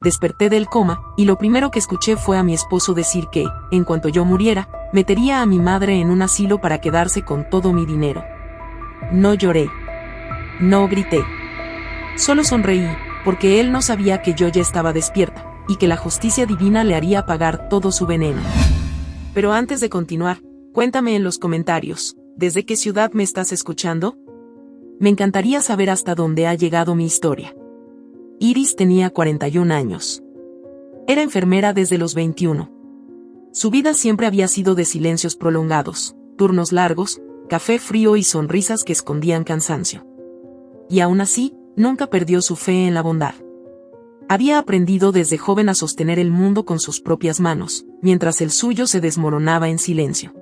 desperté del coma, y lo primero que escuché fue a mi esposo decir que, en cuanto yo muriera, metería a mi madre en un asilo para quedarse con todo mi dinero. No lloré. No grité. Solo sonreí, porque él no sabía que yo ya estaba despierta, y que la justicia divina le haría pagar todo su veneno. Pero antes de continuar, cuéntame en los comentarios, ¿desde qué ciudad me estás escuchando? Me encantaría saber hasta dónde ha llegado mi historia. Iris tenía 41 años. Era enfermera desde los 21. Su vida siempre había sido de silencios prolongados, turnos largos, café frío y sonrisas que escondían cansancio. Y aún así, nunca perdió su fe en la bondad. Había aprendido desde joven a sostener el mundo con sus propias manos, mientras el suyo se desmoronaba en silencio.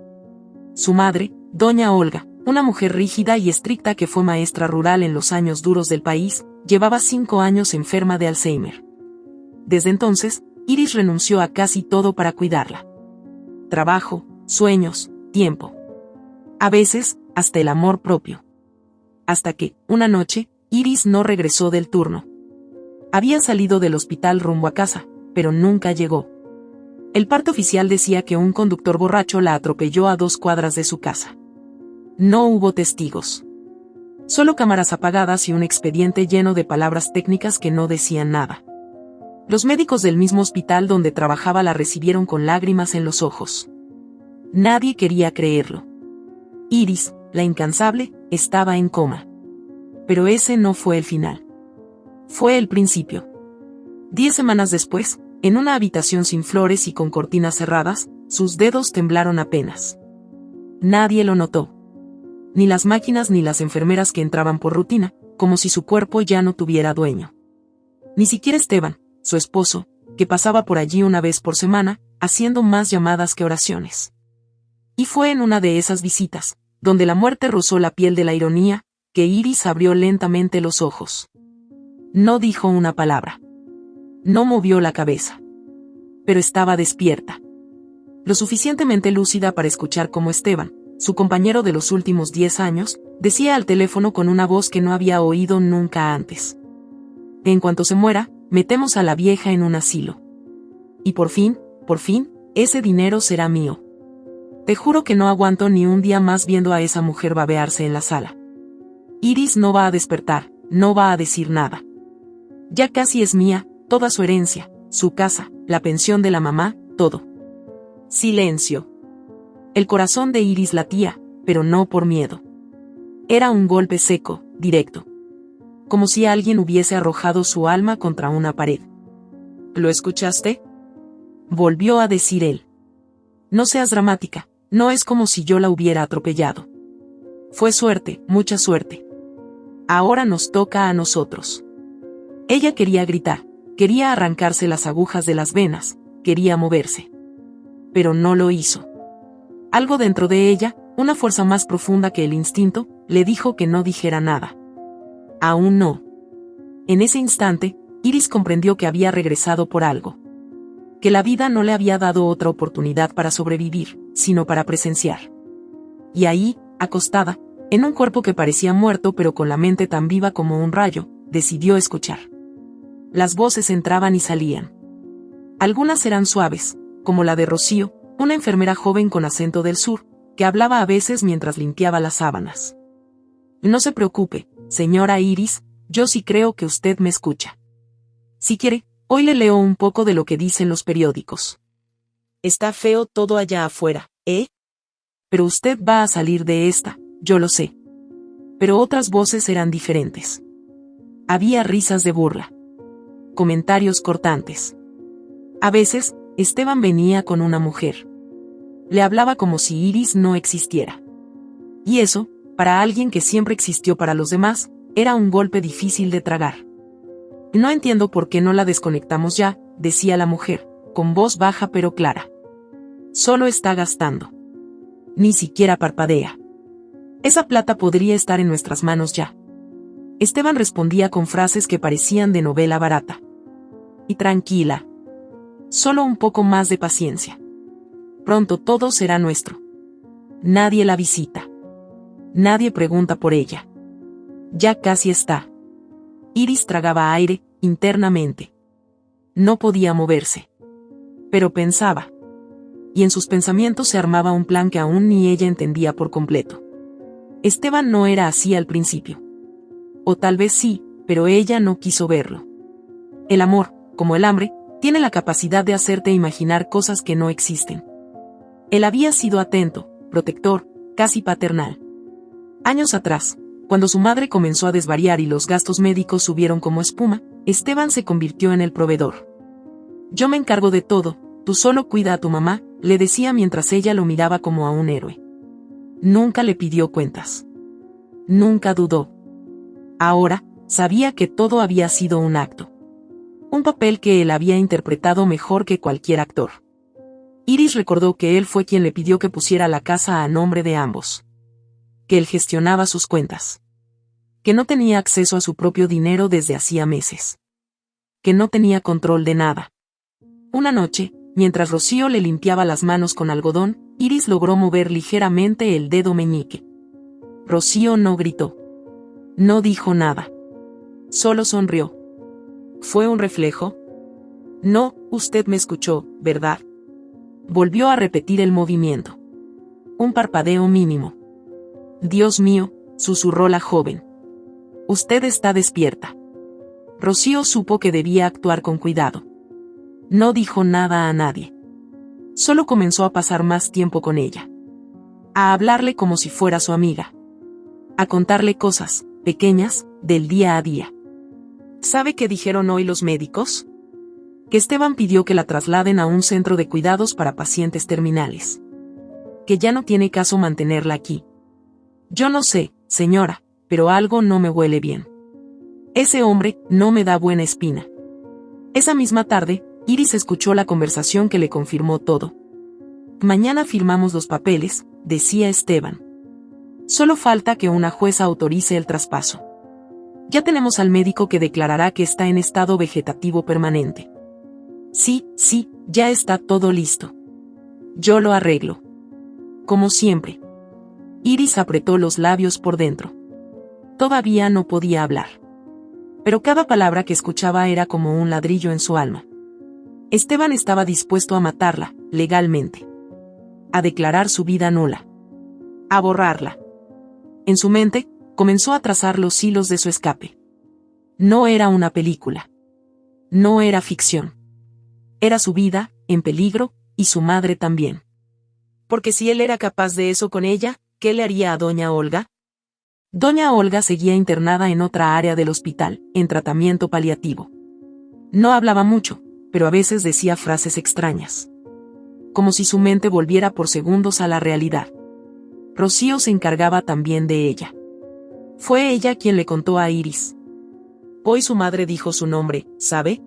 Su madre, doña Olga, una mujer rígida y estricta que fue maestra rural en los años duros del país, llevaba 5 años enferma de Alzheimer. Desde entonces, Iris renunció a casi todo para cuidarla. Trabajo, sueños, tiempo. A veces, hasta el amor propio. Hasta que, una noche, Iris no regresó del turno. Había salido del hospital rumbo a casa, pero nunca llegó. El parte oficial decía que un conductor borracho la atropelló a 2 cuadras de su casa. No hubo testigos. Solo cámaras apagadas y un expediente lleno de palabras técnicas que no decían nada. Los médicos del mismo hospital donde trabajaba la recibieron con lágrimas en los ojos. Nadie quería creerlo. Iris, la incansable, estaba en coma. Pero ese no fue el final. Fue el principio. 10 semanas después, en una habitación sin flores y con cortinas cerradas, sus dedos temblaron apenas. Nadie lo notó. Ni las máquinas ni las enfermeras que entraban por rutina, como si su cuerpo ya no tuviera dueño. Ni siquiera Esteban, su esposo, que pasaba por allí una vez por semana, haciendo más llamadas que oraciones. Y fue en una de esas visitas, donde la muerte rozó la piel de la ironía, que Iris abrió lentamente los ojos. No dijo una palabra. No movió la cabeza. Pero estaba despierta. Lo suficientemente lúcida para escuchar cómo Esteban, su compañero de los últimos 10 años, decía al teléfono con una voz que no había oído nunca antes. En cuanto se muera, metemos a la vieja en un asilo. Y por fin, ese dinero será mío. Te juro que no aguanto ni un día más viendo a esa mujer babearse en la sala. Iris no va a despertar, no va a decir nada. Ya casi es mía, toda su herencia, su casa, la pensión de la mamá, todo. Silencio. El corazón de Iris latía, pero no por miedo. Era un golpe seco, directo. Como si alguien hubiese arrojado su alma contra una pared. ¿Lo escuchaste? Volvió a decir él. No seas dramática, no es como si yo la hubiera atropellado. Fue suerte, mucha suerte. Ahora nos toca a nosotros. Ella quería gritar, quería arrancarse las agujas de las venas, quería moverse. Pero no lo hizo. Algo dentro de ella, una fuerza más profunda que el instinto, le dijo que no dijera nada. Aún no. En ese instante, Iris comprendió que había regresado por algo. Que la vida no le había dado otra oportunidad para sobrevivir, sino para presenciar. Y ahí, acostada, en un cuerpo que parecía muerto pero con la mente tan viva como un rayo, decidió escuchar. Las voces entraban y salían. Algunas eran suaves, como la de Rocío, una enfermera joven con acento del sur, que hablaba a veces mientras limpiaba las sábanas. No se preocupe, señora Iris, yo sí creo que usted me escucha. Si quiere, hoy le leo un poco de lo que dicen los periódicos. Está feo todo allá afuera, ¿eh? Pero usted va a salir de esta, yo lo sé. Pero otras voces eran diferentes. Había risas de burla. Comentarios cortantes. A veces, Esteban venía con una mujer. Le hablaba como si Iris no existiera. Y eso, para alguien que siempre existió para los demás, era un golpe difícil de tragar. No entiendo por qué no la desconectamos ya, decía la mujer, con voz baja pero clara. Solo está gastando. Ni siquiera parpadea. Esa plata podría estar en nuestras manos ya. Esteban respondía con frases que parecían de novela barata. Y tranquila. Solo un poco más de paciencia. Pronto todo será nuestro. Nadie la visita. Nadie pregunta por ella. Ya casi está. Iris tragaba aire, internamente. No podía moverse. Pero pensaba. Y en sus pensamientos se armaba un plan que aún ni ella entendía por completo. Esteban no era así al principio. O tal vez sí, pero ella no quiso verlo. El amor, como el hambre, tiene la capacidad de hacerte imaginar cosas que no existen. Él había sido atento, protector, casi paternal. Años atrás, cuando su madre comenzó a desvariar y los gastos médicos subieron como espuma, Esteban se convirtió en el proveedor. Yo me encargo de todo, tú solo cuida a tu mamá, le decía mientras ella lo miraba como a un héroe. Nunca le pidió cuentas. Nunca dudó. Ahora, sabía que todo había sido un acto. Un papel que él había interpretado mejor que cualquier actor. Iris recordó que él fue quien le pidió que pusiera la casa a nombre de ambos. Que él gestionaba sus cuentas. Que no tenía acceso a su propio dinero desde hacía meses. Que no tenía control de nada. Una noche, mientras Rocío le limpiaba las manos con algodón, Iris logró mover ligeramente el dedo meñique. Rocío no gritó. No dijo nada. Solo sonrió. ¿Fue un reflejo? No, usted me escuchó, ¿verdad? Volvió a repetir el movimiento. Un parpadeo mínimo. Dios mío, susurró la joven. Usted está despierta. Rocío supo que debía actuar con cuidado. No dijo nada a nadie. Solo comenzó a pasar más tiempo con ella. A hablarle como si fuera su amiga. A contarle cosas, pequeñas, del día a día. ¿Sabe qué dijeron hoy los médicos? Que Esteban pidió que la trasladen a un centro de cuidados para pacientes terminales. Que ya no tiene caso mantenerla aquí. Yo no sé, señora, pero algo no me huele bien. Ese hombre no me da buena espina. Esa misma tarde, Iris escuchó la conversación que le confirmó todo. Mañana firmamos los papeles, decía Esteban. Solo falta que una jueza autorice el traspaso. Ya tenemos al médico que declarará que está en estado vegetativo permanente. Sí, ya está todo listo. Yo lo arreglo. Como siempre. Iris apretó los labios por dentro. Todavía no podía hablar. Pero cada palabra que escuchaba era como un ladrillo en su alma. Esteban estaba dispuesto a matarla, legalmente. A declarar su vida nula. A borrarla. En su mente, comenzó a trazar los hilos de su escape. No era una película. No era ficción. Era su vida, en peligro, y su madre también. Porque si él era capaz de eso con ella, ¿qué le haría a doña Olga? Doña Olga seguía internada en otra área del hospital, en tratamiento paliativo. No hablaba mucho, pero a veces decía frases extrañas. Como si su mente volviera por segundos a la realidad. Rocío se encargaba también de ella. Fue ella quien le contó a Iris. Hoy su madre dijo su nombre, ¿sabe?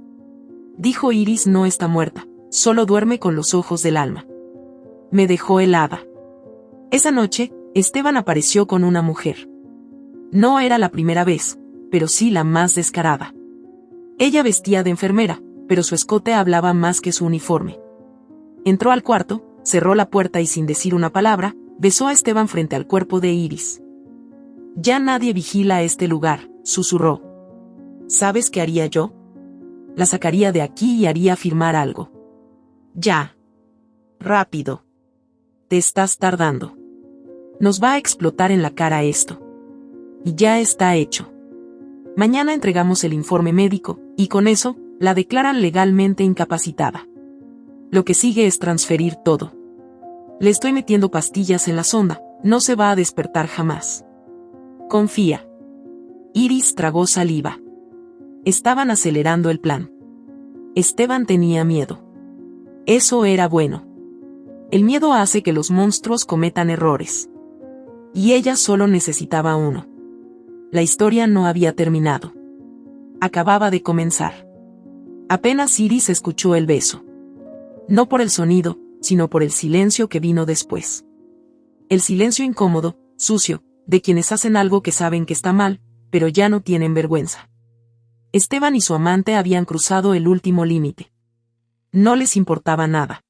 Dijo Iris: no está muerta, solo duerme con los ojos del alma. Me dejó helada. Esa noche, Esteban apareció con una mujer. No era la primera vez, pero sí la más descarada. Ella vestía de enfermera, pero su escote hablaba más que su uniforme. Entró al cuarto, cerró la puerta y sin decir una palabra, besó a Esteban frente al cuerpo de Iris. Ya nadie vigila este lugar, susurró. ¿Sabes qué haría yo? La sacaría de aquí y haría firmar algo. Ya. Rápido. Te estás tardando. Nos va a explotar en la cara esto. Y ya está hecho. Mañana entregamos el informe médico, y con eso, la declaran legalmente incapacitada. Lo que sigue es transferir todo. Le estoy metiendo pastillas en la sonda, no se va a despertar jamás. Confía. Iris tragó saliva. Estaban acelerando el plan. Esteban tenía miedo. Eso era bueno. El miedo hace que los monstruos cometan errores. Y ella solo necesitaba uno. La historia no había terminado. Acababa de comenzar. Apenas Iris escuchó el beso. No por el sonido, sino por el silencio que vino después. El silencio incómodo, sucio, de quienes hacen algo que saben que está mal, pero ya no tienen vergüenza. Esteban y su amante habían cruzado el último límite. No les importaba nada.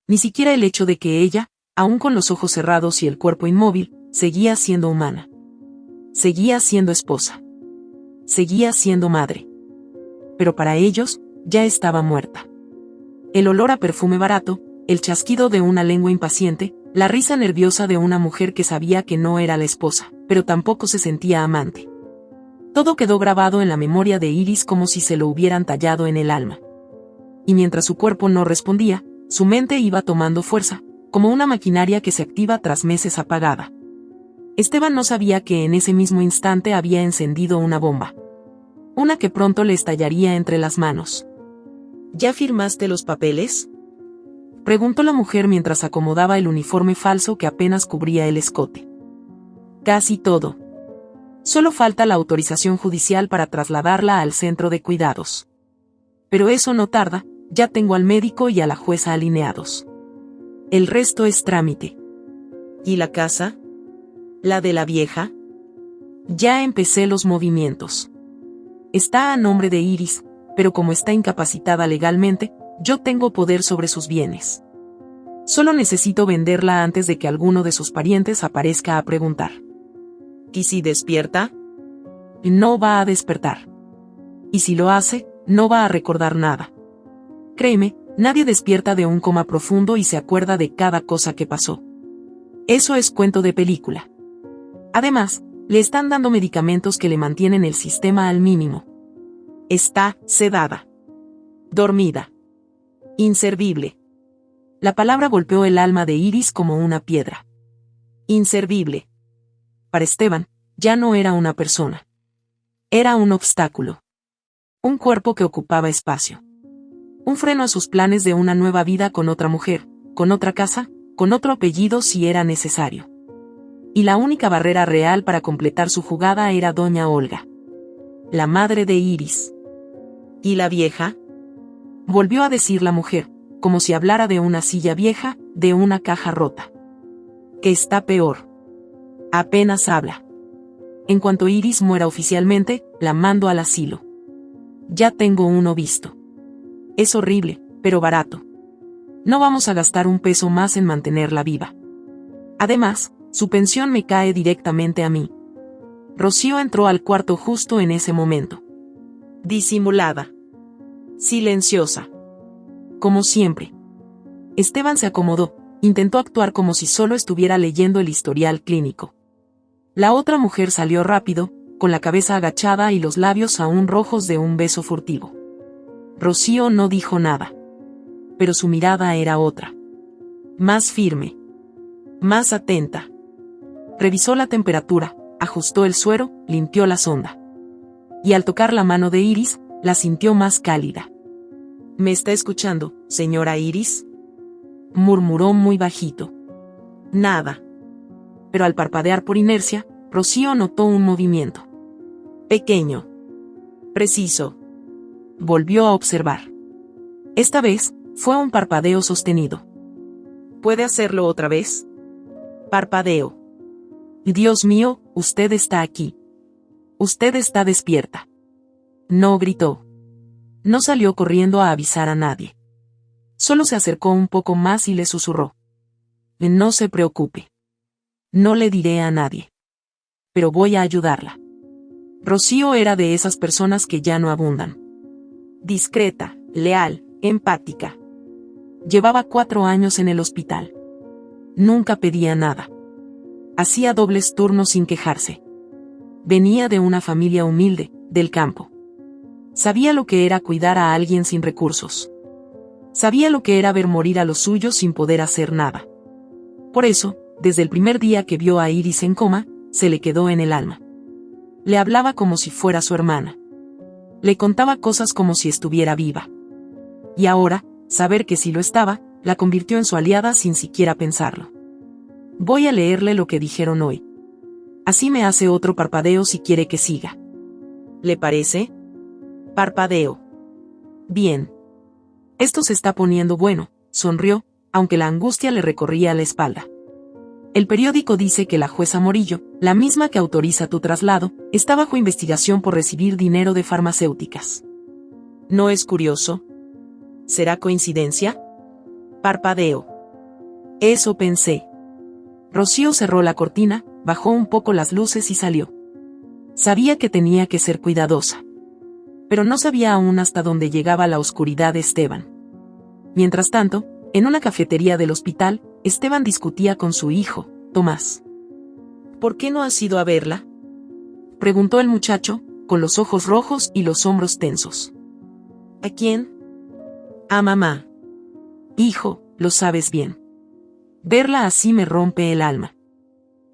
Ni siquiera el hecho de que ella, aún con los ojos cerrados y el cuerpo inmóvil, seguía siendo humana. Seguía siendo esposa. Seguía siendo madre. Pero para ellos, ya estaba muerta. El olor a perfume barato, el chasquido de una lengua impaciente, la risa nerviosa de una mujer que sabía que no era la esposa, pero tampoco se sentía amante. Todo quedó grabado en la memoria de Iris como si se lo hubieran tallado en el alma. Y mientras su cuerpo no respondía, su mente iba tomando fuerza, como una maquinaria que se activa tras meses apagada. Esteban no sabía que en ese mismo instante había encendido una bomba. Una que pronto le estallaría entre las manos. ¿Ya firmaste los papeles?, preguntó la mujer mientras acomodaba el uniforme falso que apenas cubría el escote. Casi todo. Solo falta la autorización judicial para trasladarla al centro de cuidados. Pero eso no tarda, ya tengo al médico y a la jueza alineados. El resto es trámite. ¿Y la casa? ¿La de la vieja? Ya empecé los movimientos. Está a nombre de Iris, pero como está incapacitada legalmente, yo tengo poder sobre sus bienes. Solo necesito venderla antes de que alguno de sus parientes aparezca a preguntar. ¿Y si despierta? No va a despertar. Y si lo hace, no va a recordar nada. Créeme, nadie despierta de un coma profundo y se acuerda de cada cosa que pasó. Eso es cuento de película. Además, le están dando medicamentos que le mantienen el sistema al mínimo. Está sedada. Dormida. Inservible. La palabra golpeó el alma de Iris como una piedra. Inservible. Para Esteban, ya no era una persona. Era un obstáculo. Un cuerpo que ocupaba espacio. Un freno a sus planes de una nueva vida con otra mujer, con otra casa, con otro apellido si era necesario. Y la única barrera real para completar su jugada era doña Olga. La madre de Iris. ¿Y la vieja?, volvió a decir la mujer, como si hablara de una silla vieja, de una caja rota. Que está peor. Apenas habla. En cuanto Iris muera oficialmente, la mando al asilo. Ya tengo uno visto. Es horrible, pero barato. No vamos a gastar un peso más en mantenerla viva. Además, su pensión me cae directamente a mí. Rocío entró al cuarto justo en ese momento. Disimulada. Silenciosa. Como siempre. Esteban se acomodó, intentó actuar como si solo estuviera leyendo el historial clínico. La otra mujer salió rápido, con la cabeza agachada y los labios aún rojos de un beso furtivo. Rocío no dijo nada. Pero su mirada era otra. Más firme. Más atenta. Revisó la temperatura, ajustó el suero, limpió la sonda. Y al tocar la mano de Iris, la sintió más cálida. ¿Me está escuchando, señora Iris?, murmuró muy bajito. Nada. Pero al parpadear por inercia, Rocío notó un movimiento. Pequeño. Preciso. Volvió a observar. Esta vez, fue un parpadeo sostenido. ¿Puede hacerlo otra vez? Parpadeo. Dios mío, usted está aquí. Usted está despierta. No gritó. No salió corriendo a avisar a nadie. Solo se acercó un poco más y le susurró. No se preocupe. No le diré a nadie. Pero voy a ayudarla. Rocío era de esas personas que ya no abundan. Discreta, leal, empática. Llevaba 4 años en el hospital. Nunca pedía nada. Hacía dobles turnos sin quejarse. Venía de una familia humilde, del campo. Sabía lo que era cuidar a alguien sin recursos. Sabía lo que era ver morir a los suyos sin poder hacer nada. Por eso, desde el primer día que vio a Iris en coma, se le quedó en el alma. Le hablaba como si fuera su hermana. Le contaba cosas como si estuviera viva. Y ahora, saber que sí lo estaba, la convirtió en su aliada sin siquiera pensarlo. Voy a leerle lo que dijeron hoy. Así me hace otro parpadeo si quiere que siga. ¿Le parece? Parpadeo. Bien. Esto se está poniendo bueno, sonrió, aunque la angustia le recorría la espalda. El periódico dice que la jueza Morillo, la misma que autoriza tu traslado, está bajo investigación por recibir dinero de farmacéuticas. ¿No es curioso? ¿Será coincidencia? Parpadeo. Eso pensé. Rocío cerró la cortina, bajó un poco las luces y salió. Sabía que tenía que ser cuidadosa. Pero no sabía aún hasta dónde llegaba la oscuridad de Esteban. Mientras tanto, en una cafetería del hospital, Esteban discutía con su hijo, Tomás. ¿Por qué no has ido a verla?, preguntó el muchacho, con los ojos rojos y los hombros tensos. ¿A quién? A mamá. Hijo, lo sabes bien. Verla así me rompe el alma.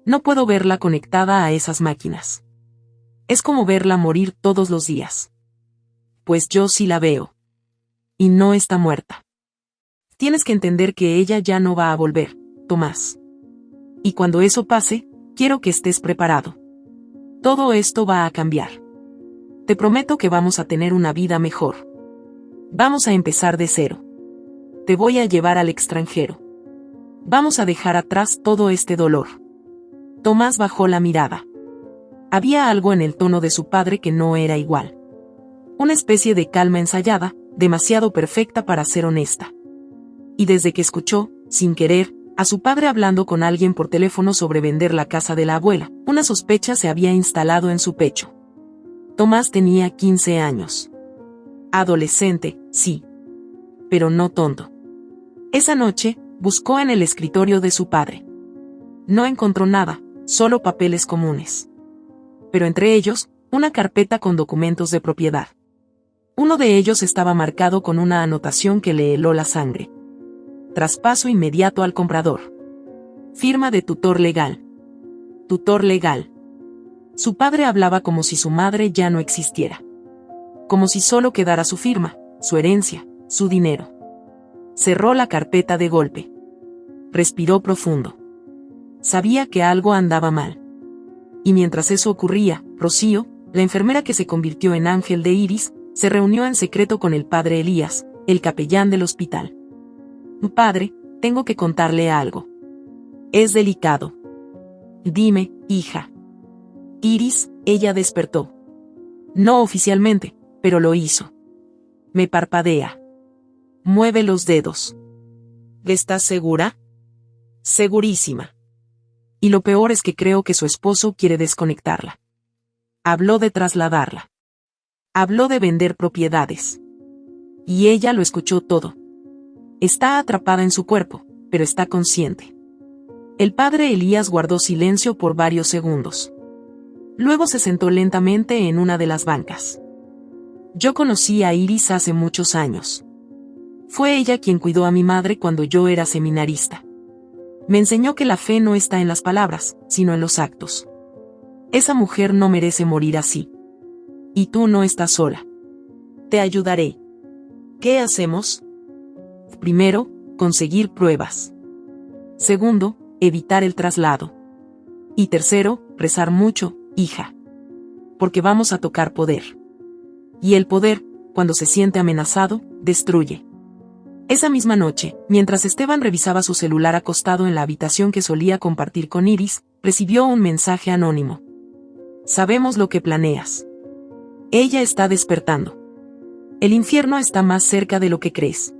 No puedo verla conectada a esas máquinas. Es como verla morir todos los días. Pues yo sí la veo. Y no está muerta. Tienes que entender que ella ya no va a volver, Tomás. Y cuando eso pase, quiero que estés preparado. Todo esto va a cambiar. Te prometo que vamos a tener una vida mejor. Vamos a empezar de cero. Te voy a llevar al extranjero. Vamos a dejar atrás todo este dolor. Tomás bajó la mirada. Había algo en el tono de su padre que no era igual. Una especie de calma ensayada, demasiado perfecta para ser honesta. Y desde que escuchó, sin querer, a su padre hablando con alguien por teléfono sobre vender la casa de la abuela, una sospecha se había instalado en su pecho. Tomás tenía 15 años. Adolescente, sí. Pero no tonto. Esa noche, buscó en el escritorio de su padre. No encontró nada, solo papeles comunes. Pero entre ellos, una carpeta con documentos de propiedad. Uno de ellos estaba marcado con una anotación que le heló la sangre. Traspaso inmediato al comprador. Firma de tutor legal. Tutor legal. Su padre hablaba como si su madre ya no existiera. Como si solo quedara su firma, su herencia, su dinero. Cerró la carpeta de golpe. Respiró profundo. Sabía que algo andaba mal. Y mientras eso ocurría, Rocío, la enfermera que se convirtió en ángel de Iris, se reunió en secreto con el padre Elías, el capellán del hospital. Padre, tengo que contarle algo. Es delicado. Dime, hija. Iris, ella despertó. No oficialmente, pero lo hizo. Me parpadea. Mueve los dedos. ¿Estás segura? Segurísima. Y lo peor es que creo que su esposo quiere desconectarla. Habló de trasladarla. Habló de vender propiedades. Y ella lo escuchó todo. Está atrapada en su cuerpo, pero está consciente. El padre Elías guardó silencio por varios segundos. Luego se sentó lentamente en una de las bancas. Yo conocí a Iris hace muchos años. Fue ella quien cuidó a mi madre cuando yo era seminarista. Me enseñó que la fe no está en las palabras, sino en los actos. Esa mujer no merece morir así. Y tú no estás sola. Te ayudaré. ¿Qué hacemos? Primero, conseguir pruebas. Segundo, evitar el traslado. Y tercero, rezar mucho, hija. Porque vamos a tocar poder. Y el poder, cuando se siente amenazado, destruye. Esa misma noche, mientras Esteban revisaba su celular acostado en la habitación que solía compartir con Iris, recibió un mensaje anónimo. Sabemos lo que planeas. Ella está despertando. El infierno está más cerca de lo que crees.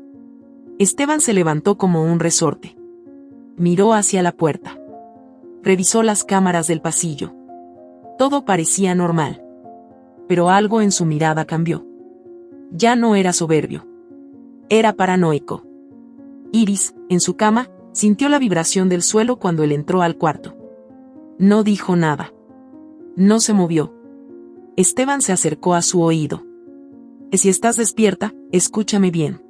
Esteban se levantó como un resorte. Miró hacia la puerta. Revisó las cámaras del pasillo. Todo parecía normal. Pero algo en su mirada cambió. Ya no era soberbio. Era paranoico. Iris, en su cama, sintió la vibración del suelo cuando él entró al cuarto. No dijo nada. No se movió. Esteban se acercó a su oído. Si estás despierta, escúchame bien.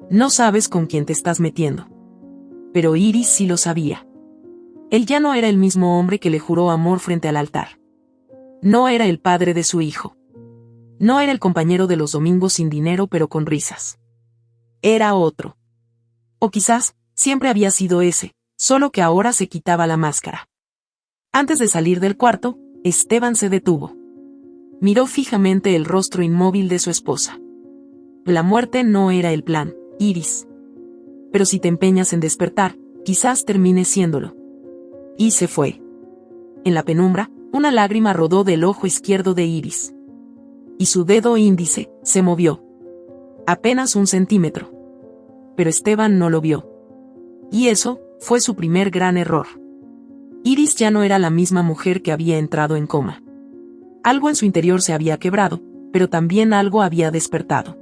No sabes con quién te estás metiendo. Pero Iris sí lo sabía. Él ya no era el mismo hombre que le juró amor frente al altar. No era el padre de su hijo. No era el compañero de los domingos sin dinero pero con risas. Era otro. O quizás, siempre había sido ese, solo que ahora se quitaba la máscara. Antes de salir del cuarto, Esteban se detuvo. Miró fijamente el rostro inmóvil de su esposa. La muerte no era el plan, Iris. Pero si te empeñas en despertar, quizás termine siéndolo. Y se fue. En la penumbra, una lágrima rodó del ojo izquierdo de Iris. Y su dedo índice se movió. Apenas 1 centímetro. Pero Esteban no lo vio. Y eso fue su primer gran error. Iris ya no era la misma mujer que había entrado en coma. Algo en su interior se había quebrado, pero también algo había despertado.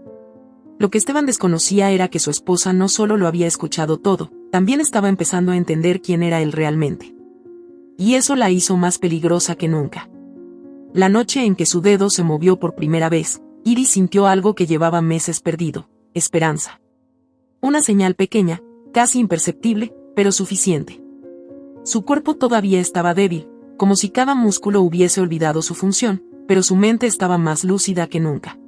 Lo que Esteban desconocía era que su esposa no solo lo había escuchado todo, también estaba empezando a entender quién era él realmente. Y eso la hizo más peligrosa que nunca. La noche en que su dedo se movió por primera vez, Iris sintió algo que llevaba meses perdido: esperanza. Una señal pequeña, casi imperceptible, pero suficiente. Su cuerpo todavía estaba débil, como si cada músculo hubiese olvidado su función, pero su mente estaba más lúcida que nunca.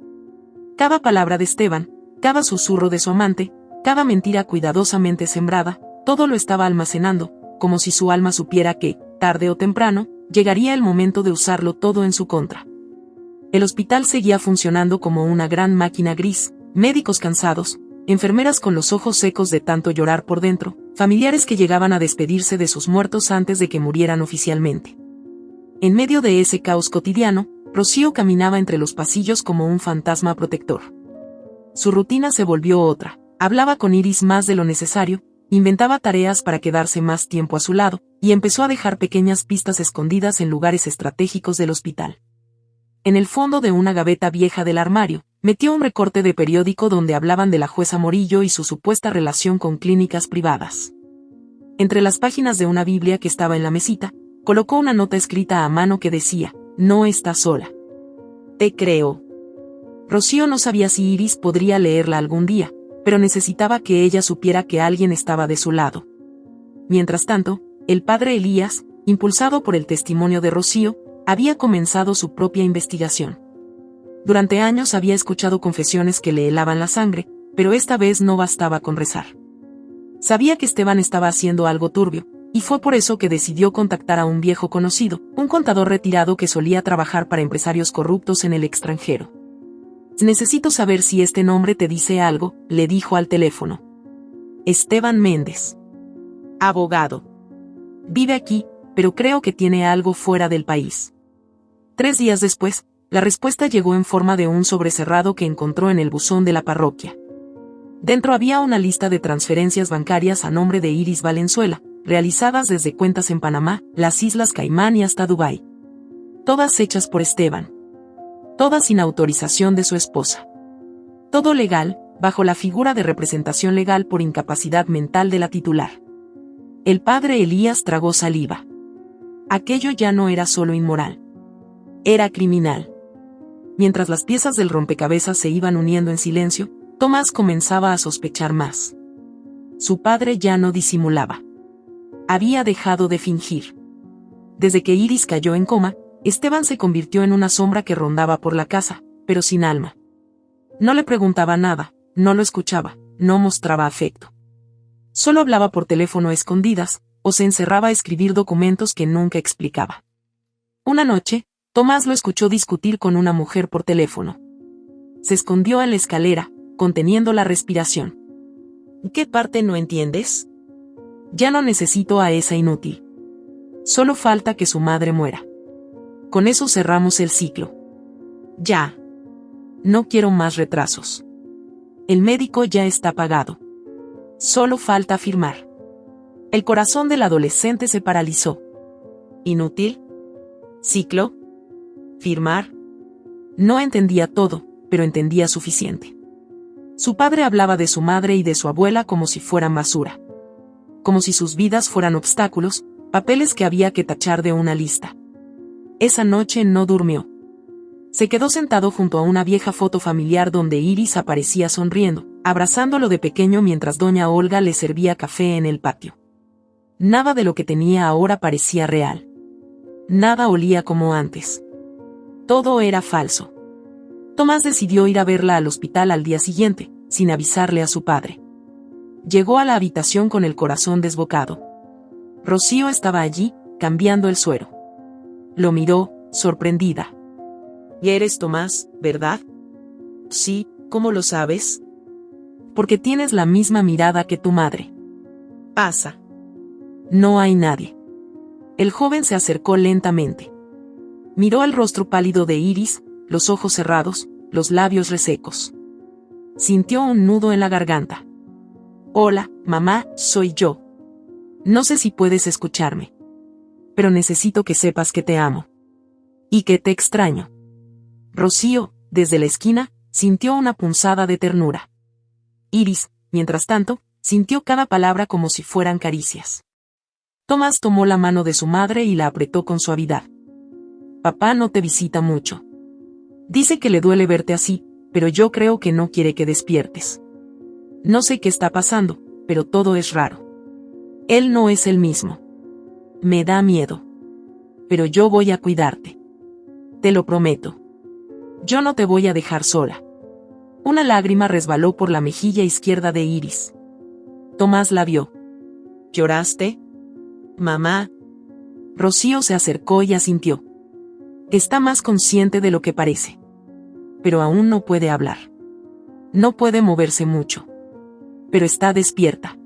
Cada palabra de Esteban, cada susurro de su amante, cada mentira cuidadosamente sembrada, todo lo estaba almacenando, como si su alma supiera que, tarde o temprano, llegaría el momento de usarlo todo en su contra. El hospital seguía funcionando como una gran máquina gris, médicos cansados, enfermeras con los ojos secos de tanto llorar por dentro, familiares que llegaban a despedirse de sus muertos antes de que murieran oficialmente. En medio de ese caos cotidiano, Rocío caminaba entre los pasillos como un fantasma protector. Su rutina se volvió otra: hablaba con Iris más de lo necesario, inventaba tareas para quedarse más tiempo a su lado, y empezó a dejar pequeñas pistas escondidas en lugares estratégicos del hospital. En el fondo de una gaveta vieja del armario, metió un recorte de periódico donde hablaban de la jueza Morillo y su supuesta relación con clínicas privadas. Entre las páginas de una Biblia que estaba en la mesita, colocó una nota escrita a mano que decía: no estás sola. Te creo. Rocío no sabía si Iris podría leerla algún día, pero necesitaba que ella supiera que alguien estaba de su lado. Mientras tanto, el padre Elías, impulsado por el testimonio de Rocío, había comenzado su propia investigación. Durante años había escuchado confesiones que le helaban la sangre, pero esta vez no bastaba con rezar. Sabía que Esteban estaba haciendo algo turbio, y fue por eso que decidió contactar a un viejo conocido, un contador retirado que solía trabajar para empresarios corruptos en el extranjero. Necesito saber si este nombre te dice algo, le dijo al teléfono. Esteban Méndez. Abogado. Vive aquí, pero creo que tiene algo fuera del país. 3 días después, la respuesta llegó en forma de un sobre cerrado que encontró en el buzón de la parroquia. Dentro había una lista de transferencias bancarias a nombre de Iris Valenzuela, realizadas desde cuentas en Panamá, las Islas Caimán y hasta Dubái. Todas hechas por Esteban. Todas sin autorización de su esposa. Todo legal, bajo la figura de representación legal por incapacidad mental de la titular. El padre Elías tragó saliva. Aquello ya no era solo inmoral. Era criminal. Mientras las piezas del rompecabezas se iban uniendo en silencio, Tomás comenzaba a sospechar más. Su padre ya no disimulaba. Había dejado de fingir. Desde que Iris cayó en coma, Esteban se convirtió en una sombra que rondaba por la casa, pero sin alma. No le preguntaba nada, no lo escuchaba, no mostraba afecto. Solo hablaba por teléfono a escondidas, o se encerraba a escribir documentos que nunca explicaba. Una noche, Tomás lo escuchó discutir con una mujer por teléfono. Se escondió en la escalera, conteniendo la respiración. ¿Qué parte no entiendes? Ya no necesito a esa inútil. Solo falta que su madre muera. Con eso cerramos el ciclo. Ya. No quiero más retrasos. El médico ya está pagado. Solo falta firmar. El corazón del adolescente se paralizó. ¿Inútil? ¿Ciclo? ¿Firmar? No entendía todo, pero entendía suficiente. Su padre hablaba de su madre y de su abuela como si fueran basura. Como si sus vidas fueran obstáculos, papeles que había que tachar de una lista. Esa noche no durmió. Se quedó sentado junto a una vieja foto familiar donde Iris aparecía sonriendo, abrazándolo de pequeño mientras doña Olga le servía café en el patio. Nada de lo que tenía ahora parecía real. Nada olía como antes. Todo era falso. Tomás decidió ir a verla al hospital al día siguiente, sin avisarle a su padre. Llegó a la habitación con el corazón desbocado. Rocío estaba allí, cambiando el suero. Lo miró, sorprendida. ¿Y eres Tomás, verdad? Sí, ¿cómo lo sabes? Porque tienes la misma mirada que tu madre. Pasa. No hay nadie. El joven se acercó lentamente. Miró el rostro pálido de Iris, los ojos cerrados, los labios resecos. Sintió un nudo en la garganta. Hola, mamá, soy yo. No sé si puedes escucharme. Pero necesito que sepas que te amo. Y que te extraño. Rocío, desde la esquina, sintió una punzada de ternura. Iris, mientras tanto, sintió cada palabra como si fueran caricias. Tomás tomó la mano de su madre y la apretó con suavidad. Papá no te visita mucho. Dice que le duele verte así, pero yo creo que no quiere que despiertes. No sé qué está pasando, pero todo es raro. Él no es el mismo. Me da miedo. Pero yo voy a cuidarte. Te lo prometo. Yo no te voy a dejar sola. Una lágrima resbaló por la mejilla izquierda de Iris. Tomás la vio. ¿Lloraste? Mamá. Rocío se acercó y asintió. Está más consciente de lo que parece. Pero aún no puede hablar. No puede moverse mucho. Pero está despierta.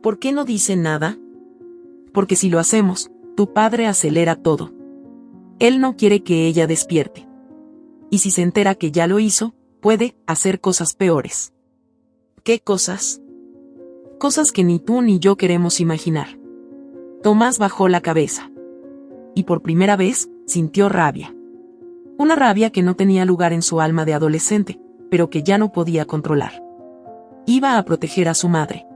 ¿Por qué no dice nada? Porque si lo hacemos, tu padre acelera todo. Él no quiere que ella despierte. Y si se entera que ya lo hizo, puede hacer cosas peores. ¿Qué cosas? Cosas que ni tú ni yo queremos imaginar. Tomás bajó la cabeza. Y por primera vez, sintió rabia. Una rabia que no tenía lugar en su alma de adolescente, pero que ya no podía controlar. Iba a proteger a su madre.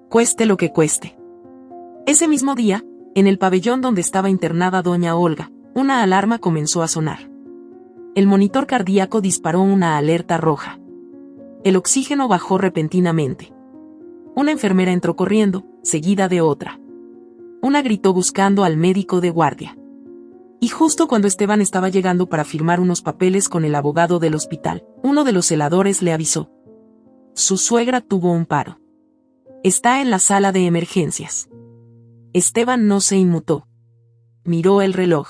Cueste lo que cueste. Ese mismo día, en el pabellón donde estaba internada doña Olga, una alarma comenzó a sonar. El monitor cardíaco disparó una alerta roja. El oxígeno bajó repentinamente. Una enfermera entró corriendo, seguida de otra. Una gritó buscando al médico de guardia. Y justo cuando Esteban estaba llegando para firmar unos papeles con el abogado del hospital, uno de los celadores le avisó. Su suegra tuvo un paro. Está en la sala de emergencias. Esteban no se inmutó. Miró el reloj.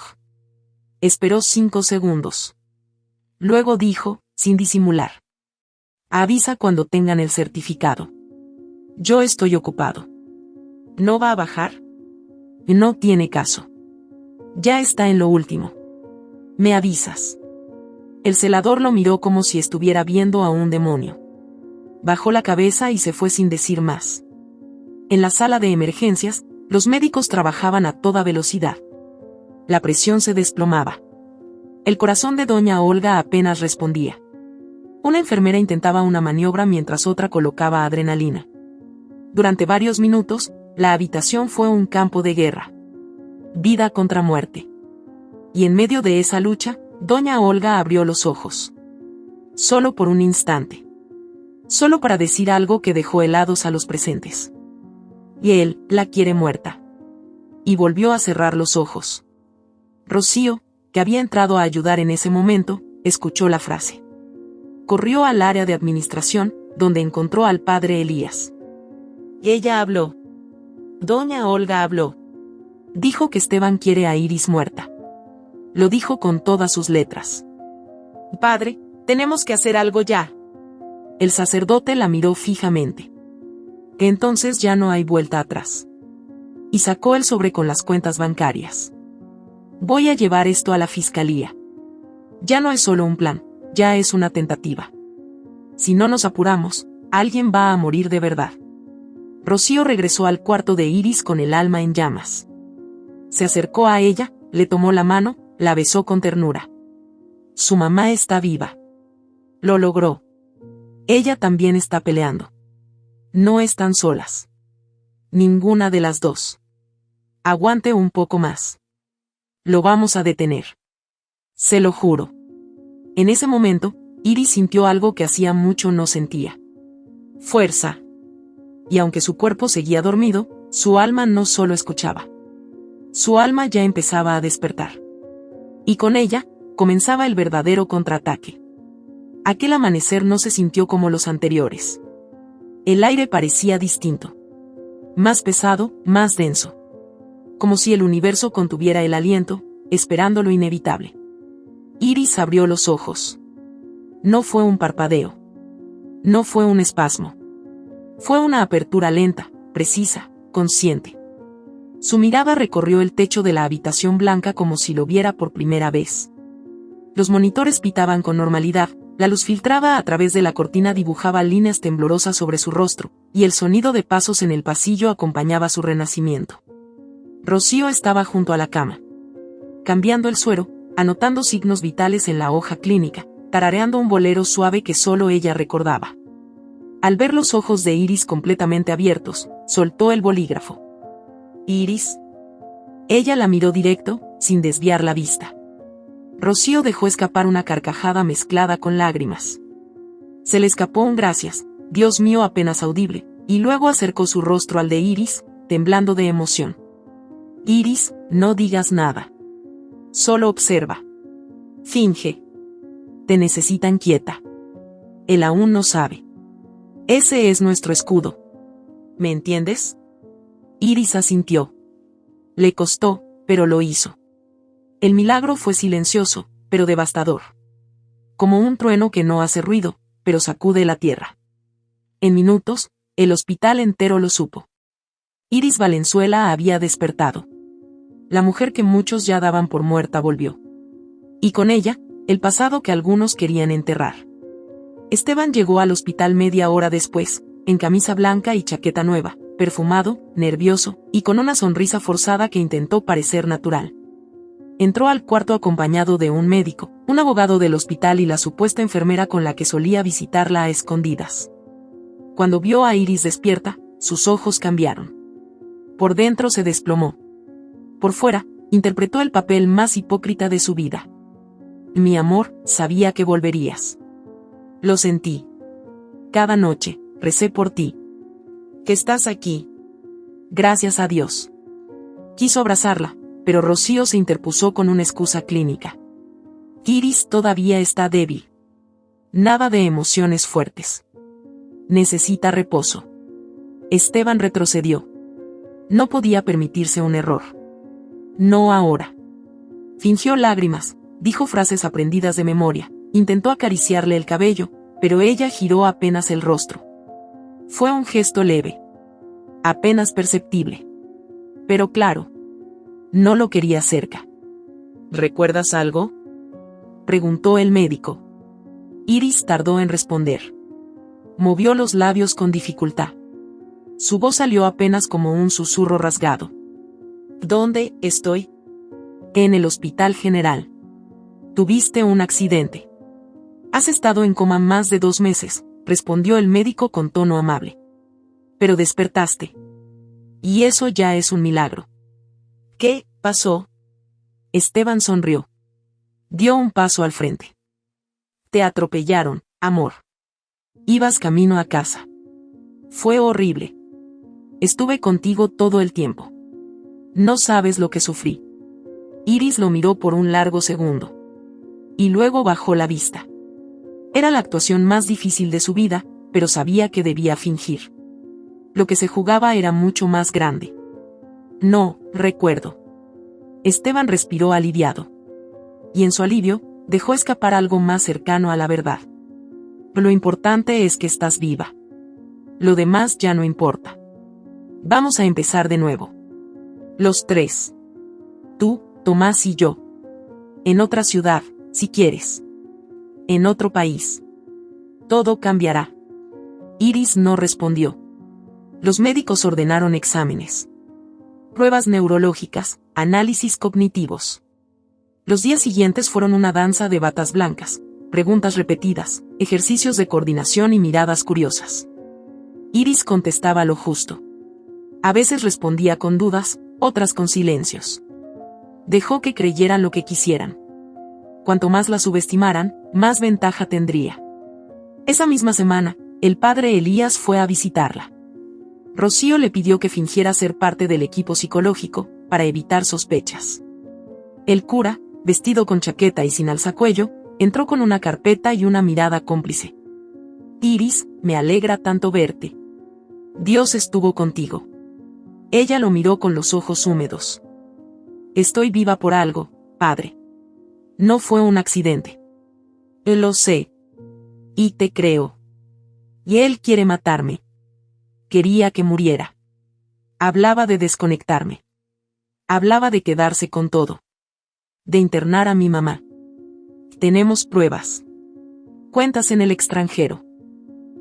Esperó 5 segundos. Luego dijo, sin disimular. Avisa cuando tengan el certificado. Yo estoy ocupado. ¿No va a bajar? No tiene caso. Ya está en lo último. Me avisas. El celador lo miró como si estuviera viendo a un demonio. Bajó la cabeza y se fue sin decir más. En la sala de emergencias, los médicos trabajaban a toda velocidad. La presión se desplomaba. El corazón de doña Olga apenas respondía. Una enfermera intentaba una maniobra mientras otra colocaba adrenalina. Durante varios minutos, la habitación fue un campo de guerra. Vida contra muerte. Y en medio de esa lucha, doña Olga abrió los ojos. Solo por un instante. Solo para decir algo que dejó helados a los presentes. Y él la quiere muerta. Y volvió a cerrar los ojos. Rocío, que había entrado a ayudar en ese momento, escuchó la frase. Corrió al área de administración, donde encontró al padre Elías. Y ella habló. Doña Olga habló. Dijo que Esteban quiere a Iris muerta. Lo dijo con todas sus letras. Padre, tenemos que hacer algo ya. El sacerdote la miró fijamente. Que entonces ya no hay vuelta atrás. Y sacó el sobre con las cuentas bancarias. Voy a llevar esto a la fiscalía. Ya no es solo un plan, ya es una tentativa. Si no nos apuramos, alguien va a morir de verdad. Rocío regresó al cuarto de Iris con el alma en llamas. Se acercó a ella, le tomó la mano, la besó con ternura. Su mamá está viva. Lo logró. Ella también está peleando. No están solas. Ninguna de las dos. Aguante un poco más. Lo vamos a detener. Se lo juro. En ese momento, Iris sintió algo que hacía mucho no sentía. Fuerza. Y aunque su cuerpo seguía dormido, su alma no solo escuchaba. Su alma ya empezaba a despertar. Y con ella, comenzaba el verdadero contraataque. Aquel amanecer no se sintió como los anteriores. El aire parecía distinto. Más pesado, más denso. Como si el universo contuviera el aliento, esperando lo inevitable. Iris abrió los ojos. No fue un parpadeo. No fue un espasmo. Fue una apertura lenta, precisa, consciente. Su mirada recorrió el techo de la habitación blanca como si lo viera por primera vez. Los monitores pitaban con normalidad, la luz filtrada a través de la cortina dibujaba líneas temblorosas sobre su rostro, y el sonido de pasos en el pasillo acompañaba su renacimiento. Rocío estaba junto a la cama. Cambiando el suero, anotando signos vitales en la hoja clínica, tarareando un bolero suave que solo ella recordaba. Al ver los ojos de Iris completamente abiertos, soltó el bolígrafo. «Iris». Ella la miró directo, sin desviar la vista. Rocío dejó escapar una carcajada mezclada con lágrimas. Se le escapó un «gracias, Dios mío» apenas audible, y luego acercó su rostro al de Iris, temblando de emoción. «Iris, no digas nada. Solo observa. Finge. Te necesitan quieta. Él aún no sabe. Ese es nuestro escudo. ¿Me entiendes?» Iris asintió. Le costó, pero lo hizo. El milagro fue silencioso, pero devastador. Como un trueno que no hace ruido, pero sacude la tierra. En minutos, el hospital entero lo supo. Iris Valenzuela había despertado. La mujer que muchos ya daban por muerta volvió. Y con ella, el pasado que algunos querían enterrar. Esteban llegó al hospital media hora después, en camisa blanca y chaqueta nueva, perfumado, nervioso, y con una sonrisa forzada que intentó parecer natural. Entró al cuarto acompañado de un médico, un abogado del hospital y la supuesta enfermera con la que solía visitarla a escondidas. Cuando vio a Iris despierta, sus ojos cambiaron. Por dentro se desplomó. Por fuera, interpretó el papel más hipócrita de su vida. «Mi amor, sabía que volverías. Lo sentí. Cada noche, recé por ti. Que estás aquí. Gracias a Dios». Quiso abrazarla, pero Rocío se interpuso con una excusa clínica. «Iris todavía está débil. Nada de emociones fuertes. Necesita reposo». Esteban retrocedió. No podía permitirse un error. No ahora. Fingió lágrimas, dijo frases aprendidas de memoria, intentó acariciarle el cabello, pero ella giró apenas el rostro. Fue un gesto leve. Apenas perceptible. Pero claro. No lo quería cerca. «¿Recuerdas algo?», preguntó el médico. Iris tardó en responder. Movió los labios con dificultad. Su voz salió apenas como un susurro rasgado. «¿Dónde estoy?» «En el Hospital General. Tuviste un accidente. Has estado en coma más de 2 meses», respondió el médico con tono amable. «Pero despertaste. Y eso ya es un milagro». «¿Qué pasó?». Esteban sonrió. Dio un paso al frente. «Te atropellaron, amor. Ibas camino a casa. Fue horrible. Estuve contigo todo el tiempo. No sabes lo que sufrí». Iris lo miró por un largo segundo. Y luego bajó la vista. Era la actuación más difícil de su vida, pero sabía que debía fingir. Lo que se jugaba era mucho más grande. «No, recuerdo». Esteban respiró aliviado. Y en su alivio, dejó escapar algo más cercano a la verdad. «Lo importante es que estás viva. Lo demás ya no importa. Vamos a empezar de nuevo. Los 3. Tú, Tomás y yo. En otra ciudad, si quieres. En otro país. Todo cambiará». Iris no respondió. Los médicos ordenaron exámenes. Pruebas neurológicas, análisis cognitivos. Los días siguientes fueron una danza de batas blancas, preguntas repetidas, ejercicios de coordinación y miradas curiosas. Iris contestaba lo justo. A veces respondía con dudas, otras con silencios. Dejó que creyeran lo que quisieran. Cuanto más la subestimaran, más ventaja tendría. Esa misma semana, el padre Elías fue a visitarla. Rocío le pidió que fingiera ser parte del equipo psicológico, para evitar sospechas. El cura, vestido con chaqueta y sin alzacuello, entró con una carpeta y una mirada cómplice. «Iris, me alegra tanto verte. Dios estuvo contigo». Ella lo miró con los ojos húmedos. «Estoy viva por algo, padre. No fue un accidente». «Lo sé. Y te creo. Y él quiere matarme. Quería que muriera. Hablaba de desconectarme. Hablaba de quedarse con todo. De internar a mi mamá. Tenemos pruebas. Cuentas en el extranjero.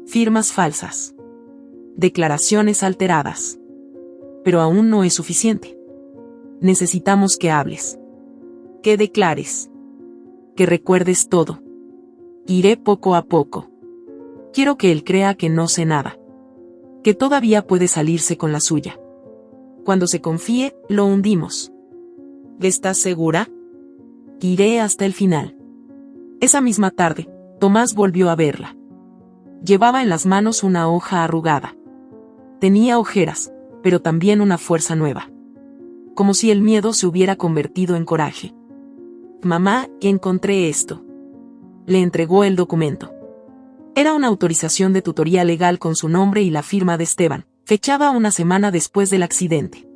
Firmas falsas. Declaraciones alteradas. Pero aún no es suficiente. Necesitamos que hables. Que declares. Que recuerdes todo. Iré poco a poco. Quiero que él crea que no sé nada. Que todavía puede salirse con la suya. Cuando se confíe, lo hundimos. ¿Estás segura? Iré hasta el final. Esa misma tarde, Tomás volvió a verla. Llevaba en las manos una hoja arrugada. Tenía ojeras, pero también una fuerza nueva. Como si el miedo se hubiera convertido en coraje. Mamá, encontré esto. Le entregó el documento. Era una autorización de tutoría legal con su nombre y la firma de Esteban, fechada una semana después del accidente.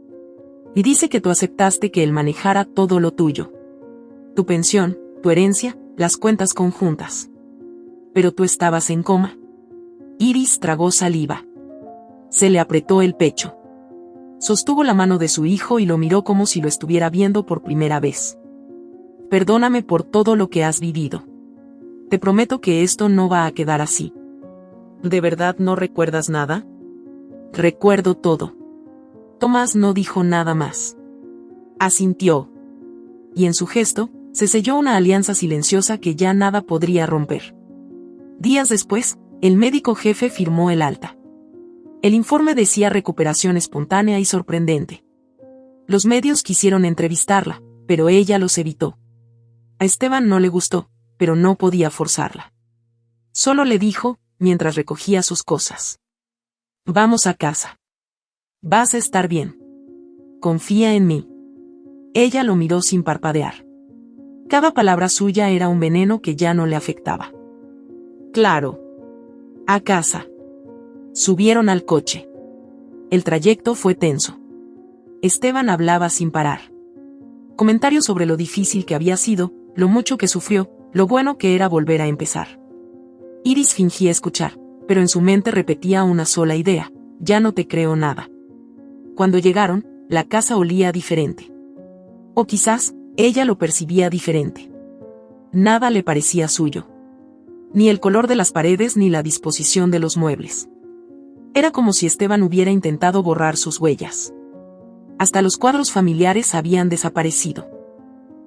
Y dice que tú aceptaste que él manejara todo lo tuyo. Tu pensión, tu herencia, las cuentas conjuntas. Pero tú estabas en coma. Iris tragó saliva. Se le apretó el pecho. Sostuvo la mano de su hijo y lo miró como si lo estuviera viendo por primera vez. Perdóname por todo lo que has vivido. Te prometo que esto no va a quedar así. ¿De verdad no recuerdas nada? Recuerdo todo. Tomás no dijo nada más. Asintió. Y en su gesto, se selló una alianza silenciosa que ya nada podría romper. Días después, el médico jefe firmó el alta. El informe decía recuperación espontánea y sorprendente. Los medios quisieron entrevistarla, pero ella los evitó. A Esteban no le gustó, pero no podía forzarla. Solo le dijo, mientras recogía sus cosas. Vamos a casa. Vas a estar bien. Confía en mí. Ella lo miró sin parpadear. Cada palabra suya era un veneno que ya no le afectaba. Claro. A casa. Subieron al coche. El trayecto fue tenso. Esteban hablaba sin parar. Comentarios sobre lo difícil que había sido, lo mucho que sufrió, lo bueno que era volver a empezar. Iris fingía escuchar, pero en su mente repetía una sola idea: ya no te creo nada. Cuando llegaron, la casa olía diferente. O quizás, ella lo percibía diferente. Nada le parecía suyo. Ni el color de las paredes ni la disposición de los muebles. Era como si Esteban hubiera intentado borrar sus huellas. Hasta los cuadros familiares habían desaparecido.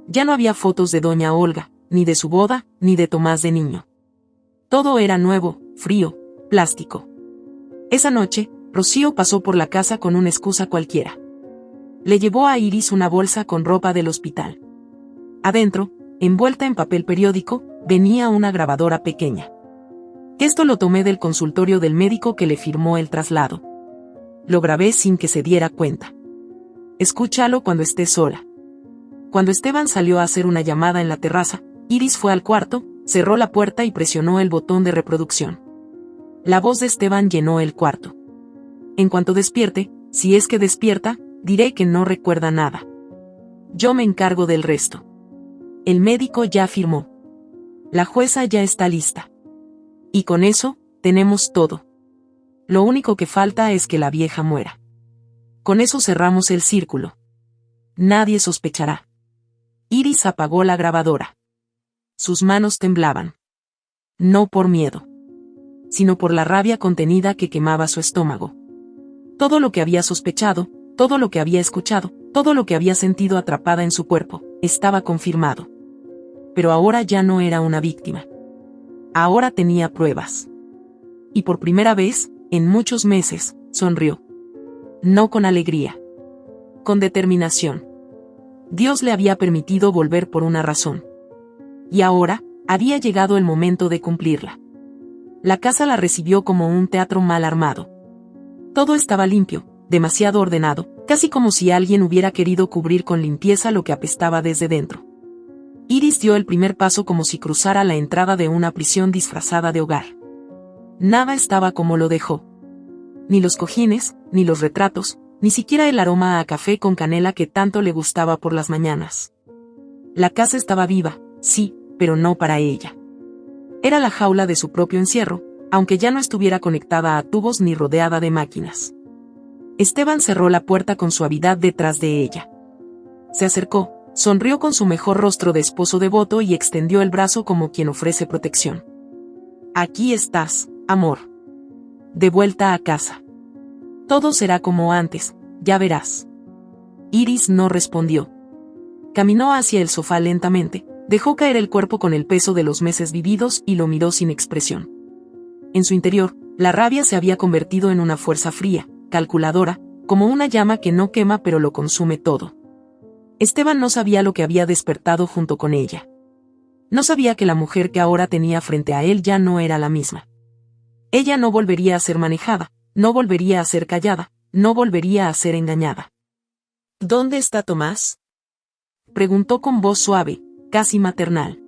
Ya no había fotos de doña Olga, ni de su boda, ni de Tomás de niño. Todo era nuevo, frío, plástico. Esa noche, Rocío pasó por la casa con una excusa cualquiera. Le llevó a Iris una bolsa con ropa del hospital. Adentro, envuelta en papel periódico, venía una grabadora pequeña. Esto lo tomé del consultorio del médico que le firmó el traslado. Lo grabé sin que se diera cuenta. Escúchalo cuando estés sola. Cuando Esteban salió a hacer una llamada en la terraza, Iris fue al cuarto, cerró la puerta y presionó el botón de reproducción. La voz de Esteban llenó el cuarto. En cuanto despierte, si es que despierta, diré que no recuerda nada. Yo me encargo del resto. El médico ya firmó. La jueza ya está lista. Y con eso, tenemos todo. Lo único que falta es que la vieja muera. Con eso cerramos el círculo. Nadie sospechará. Iris apagó la grabadora. Sus manos temblaban. No por miedo, sino por la rabia contenida que quemaba su estómago. Todo lo que había sospechado, todo lo que había escuchado, todo lo que había sentido atrapada en su cuerpo, estaba confirmado. Pero ahora ya no era una víctima. Ahora tenía pruebas. Y por primera vez, en muchos meses, sonrió. No con alegría. Con determinación. Dios le había permitido volver por una razón. Y ahora, había llegado el momento de cumplirla. La casa la recibió como un teatro mal armado. Todo estaba limpio, demasiado ordenado, casi como si alguien hubiera querido cubrir con limpieza lo que apestaba desde dentro. Iris dio el primer paso como si cruzara la entrada de una prisión disfrazada de hogar. Nada estaba como lo dejó. Ni los cojines, ni los retratos, ni siquiera el aroma a café con canela que tanto le gustaba por las mañanas. La casa estaba viva, sí, pero no para ella. Era la jaula de su propio encierro, aunque ya no estuviera conectada a tubos ni rodeada de máquinas. Esteban cerró la puerta con suavidad detrás de ella. Se acercó, sonrió con su mejor rostro de esposo devoto y extendió el brazo como quien ofrece protección. Aquí estás, amor. De vuelta a casa. Todo será como antes, ya verás. Iris no respondió. Caminó hacia el sofá lentamente, Dejó caer el cuerpo con el peso de los meses vividos y lo miró sin expresión. En su interior, la rabia se había convertido en una fuerza fría, calculadora, como una llama que no quema pero lo consume todo. Esteban no sabía lo que había despertado junto con ella. No sabía que la mujer que ahora tenía frente a él ya no era la misma. Ella no volvería a ser manejada, no volvería a ser callada, no volvería a ser engañada. ¿Dónde está Tomás? Preguntó con voz suave, casi maternal.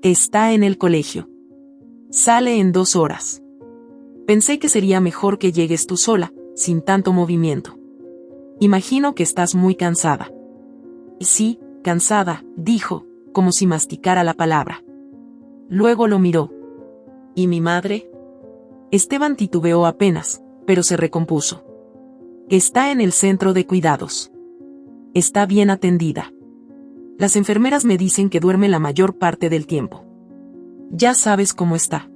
Está en el colegio. Sale en 2 horas. Pensé que sería mejor que llegues tú sola, sin tanto movimiento. Imagino que estás muy cansada. Sí, cansada, dijo, como si masticara la palabra. Luego lo miró. ¿Y mi madre? Esteban titubeó apenas, pero se recompuso. Está en el centro de cuidados. Está bien atendida. Las enfermeras me dicen que duerme la mayor parte del tiempo. Ya sabes cómo está.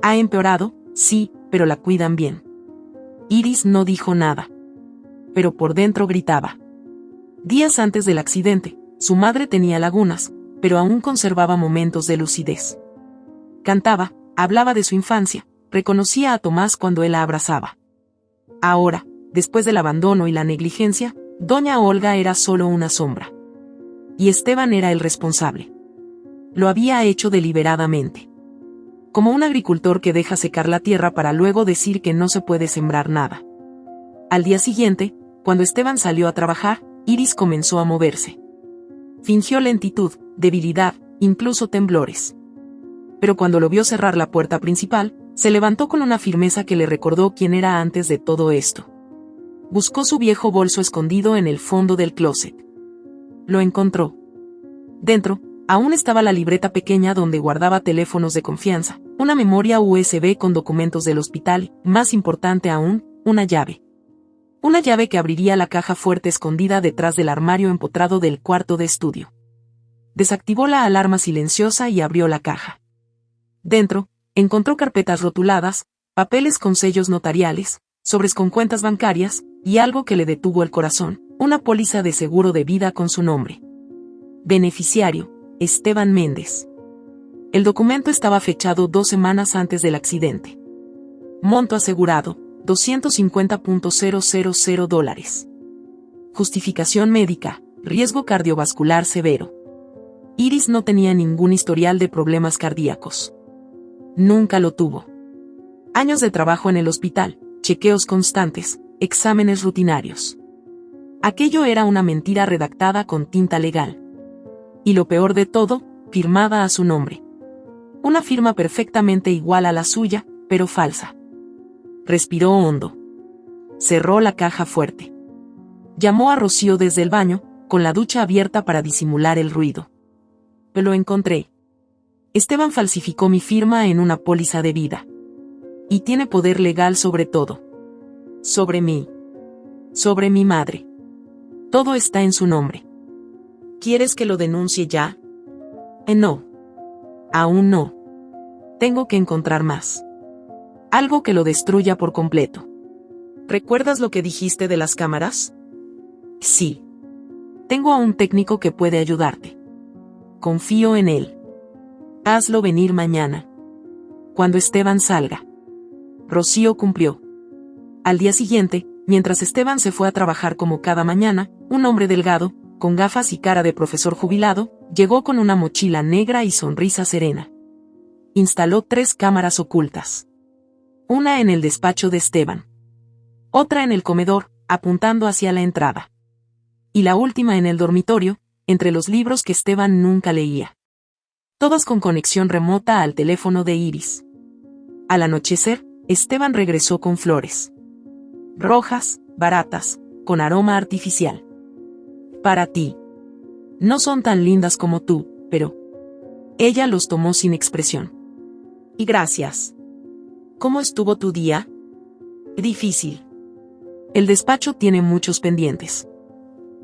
Ha empeorado, sí, pero la cuidan bien. Iris no dijo nada. Pero por dentro gritaba. Días antes del accidente, su madre tenía lagunas, pero aún conservaba momentos de lucidez. Cantaba, hablaba de su infancia, reconocía a Tomás cuando él la abrazaba. Ahora, después del abandono y la negligencia, doña Olga era solo una sombra. Y Esteban era el responsable. Lo había hecho deliberadamente. Como un agricultor que deja secar la tierra para luego decir que no se puede sembrar nada. Al día siguiente, cuando Esteban salió a trabajar, Iris comenzó a moverse. Fingió lentitud, debilidad, incluso temblores. Pero cuando lo vio cerrar la puerta principal, se levantó con una firmeza que le recordó quién era antes de todo esto. Buscó su viejo bolso escondido en el fondo del closet. Lo encontró. Dentro, aún estaba la libreta pequeña donde guardaba teléfonos de confianza, una memoria USB con documentos del hospital, y, más importante aún, una llave. Una llave que abriría la caja fuerte escondida detrás del armario empotrado del cuarto de estudio. Desactivó la alarma silenciosa y abrió la caja. Dentro, encontró carpetas rotuladas, papeles con sellos notariales, sobres con cuentas bancarias, y algo que le detuvo el corazón, una póliza de seguro de vida con su nombre. Beneficiario, Esteban Méndez. El documento estaba fechado 2 semanas antes del accidente. Monto asegurado, $250,000. Justificación médica, riesgo cardiovascular severo. Iris no tenía ningún historial de problemas cardíacos. Nunca lo tuvo. Años de trabajo en el hospital, chequeos constantes, exámenes rutinarios. Aquello era una mentira redactada con tinta legal. Y lo peor de todo, firmada a su nombre. Una firma perfectamente igual a la suya, pero falsa. Respiró hondo. Cerró la caja fuerte. Llamó a Rocío desde el baño, con la ducha abierta para disimular el ruido. Lo encontré. Esteban falsificó mi firma en una póliza de vida. Y tiene poder legal sobre todo. Sobre mí. Sobre mi madre. Todo está en su nombre. ¿Quieres que lo denuncie ya? No. Aún no. Tengo que encontrar más. Algo que lo destruya por completo. ¿Recuerdas lo que dijiste de las cámaras? Sí. Tengo a un técnico que puede ayudarte. Confío en él. Hazlo venir mañana. Cuando Esteban salga. Rocío cumplió. Al día siguiente, mientras Esteban se fue a trabajar como cada mañana, un hombre delgado, con gafas y cara de profesor jubilado, llegó con una mochila negra y sonrisa serena. Instaló 3 cámaras ocultas. Una en el despacho de Esteban. Otra en el comedor, apuntando hacia la entrada. Y la última en el dormitorio, entre los libros que Esteban nunca leía. Todas con conexión remota al teléfono de Iris. Al anochecer, Esteban regresó con flores. Rojas, baratas, con aroma artificial. Para ti. No son tan lindas como tú, pero... Ella los tomó sin expresión. Y gracias. ¿Cómo estuvo tu día? Difícil. El despacho tiene muchos pendientes.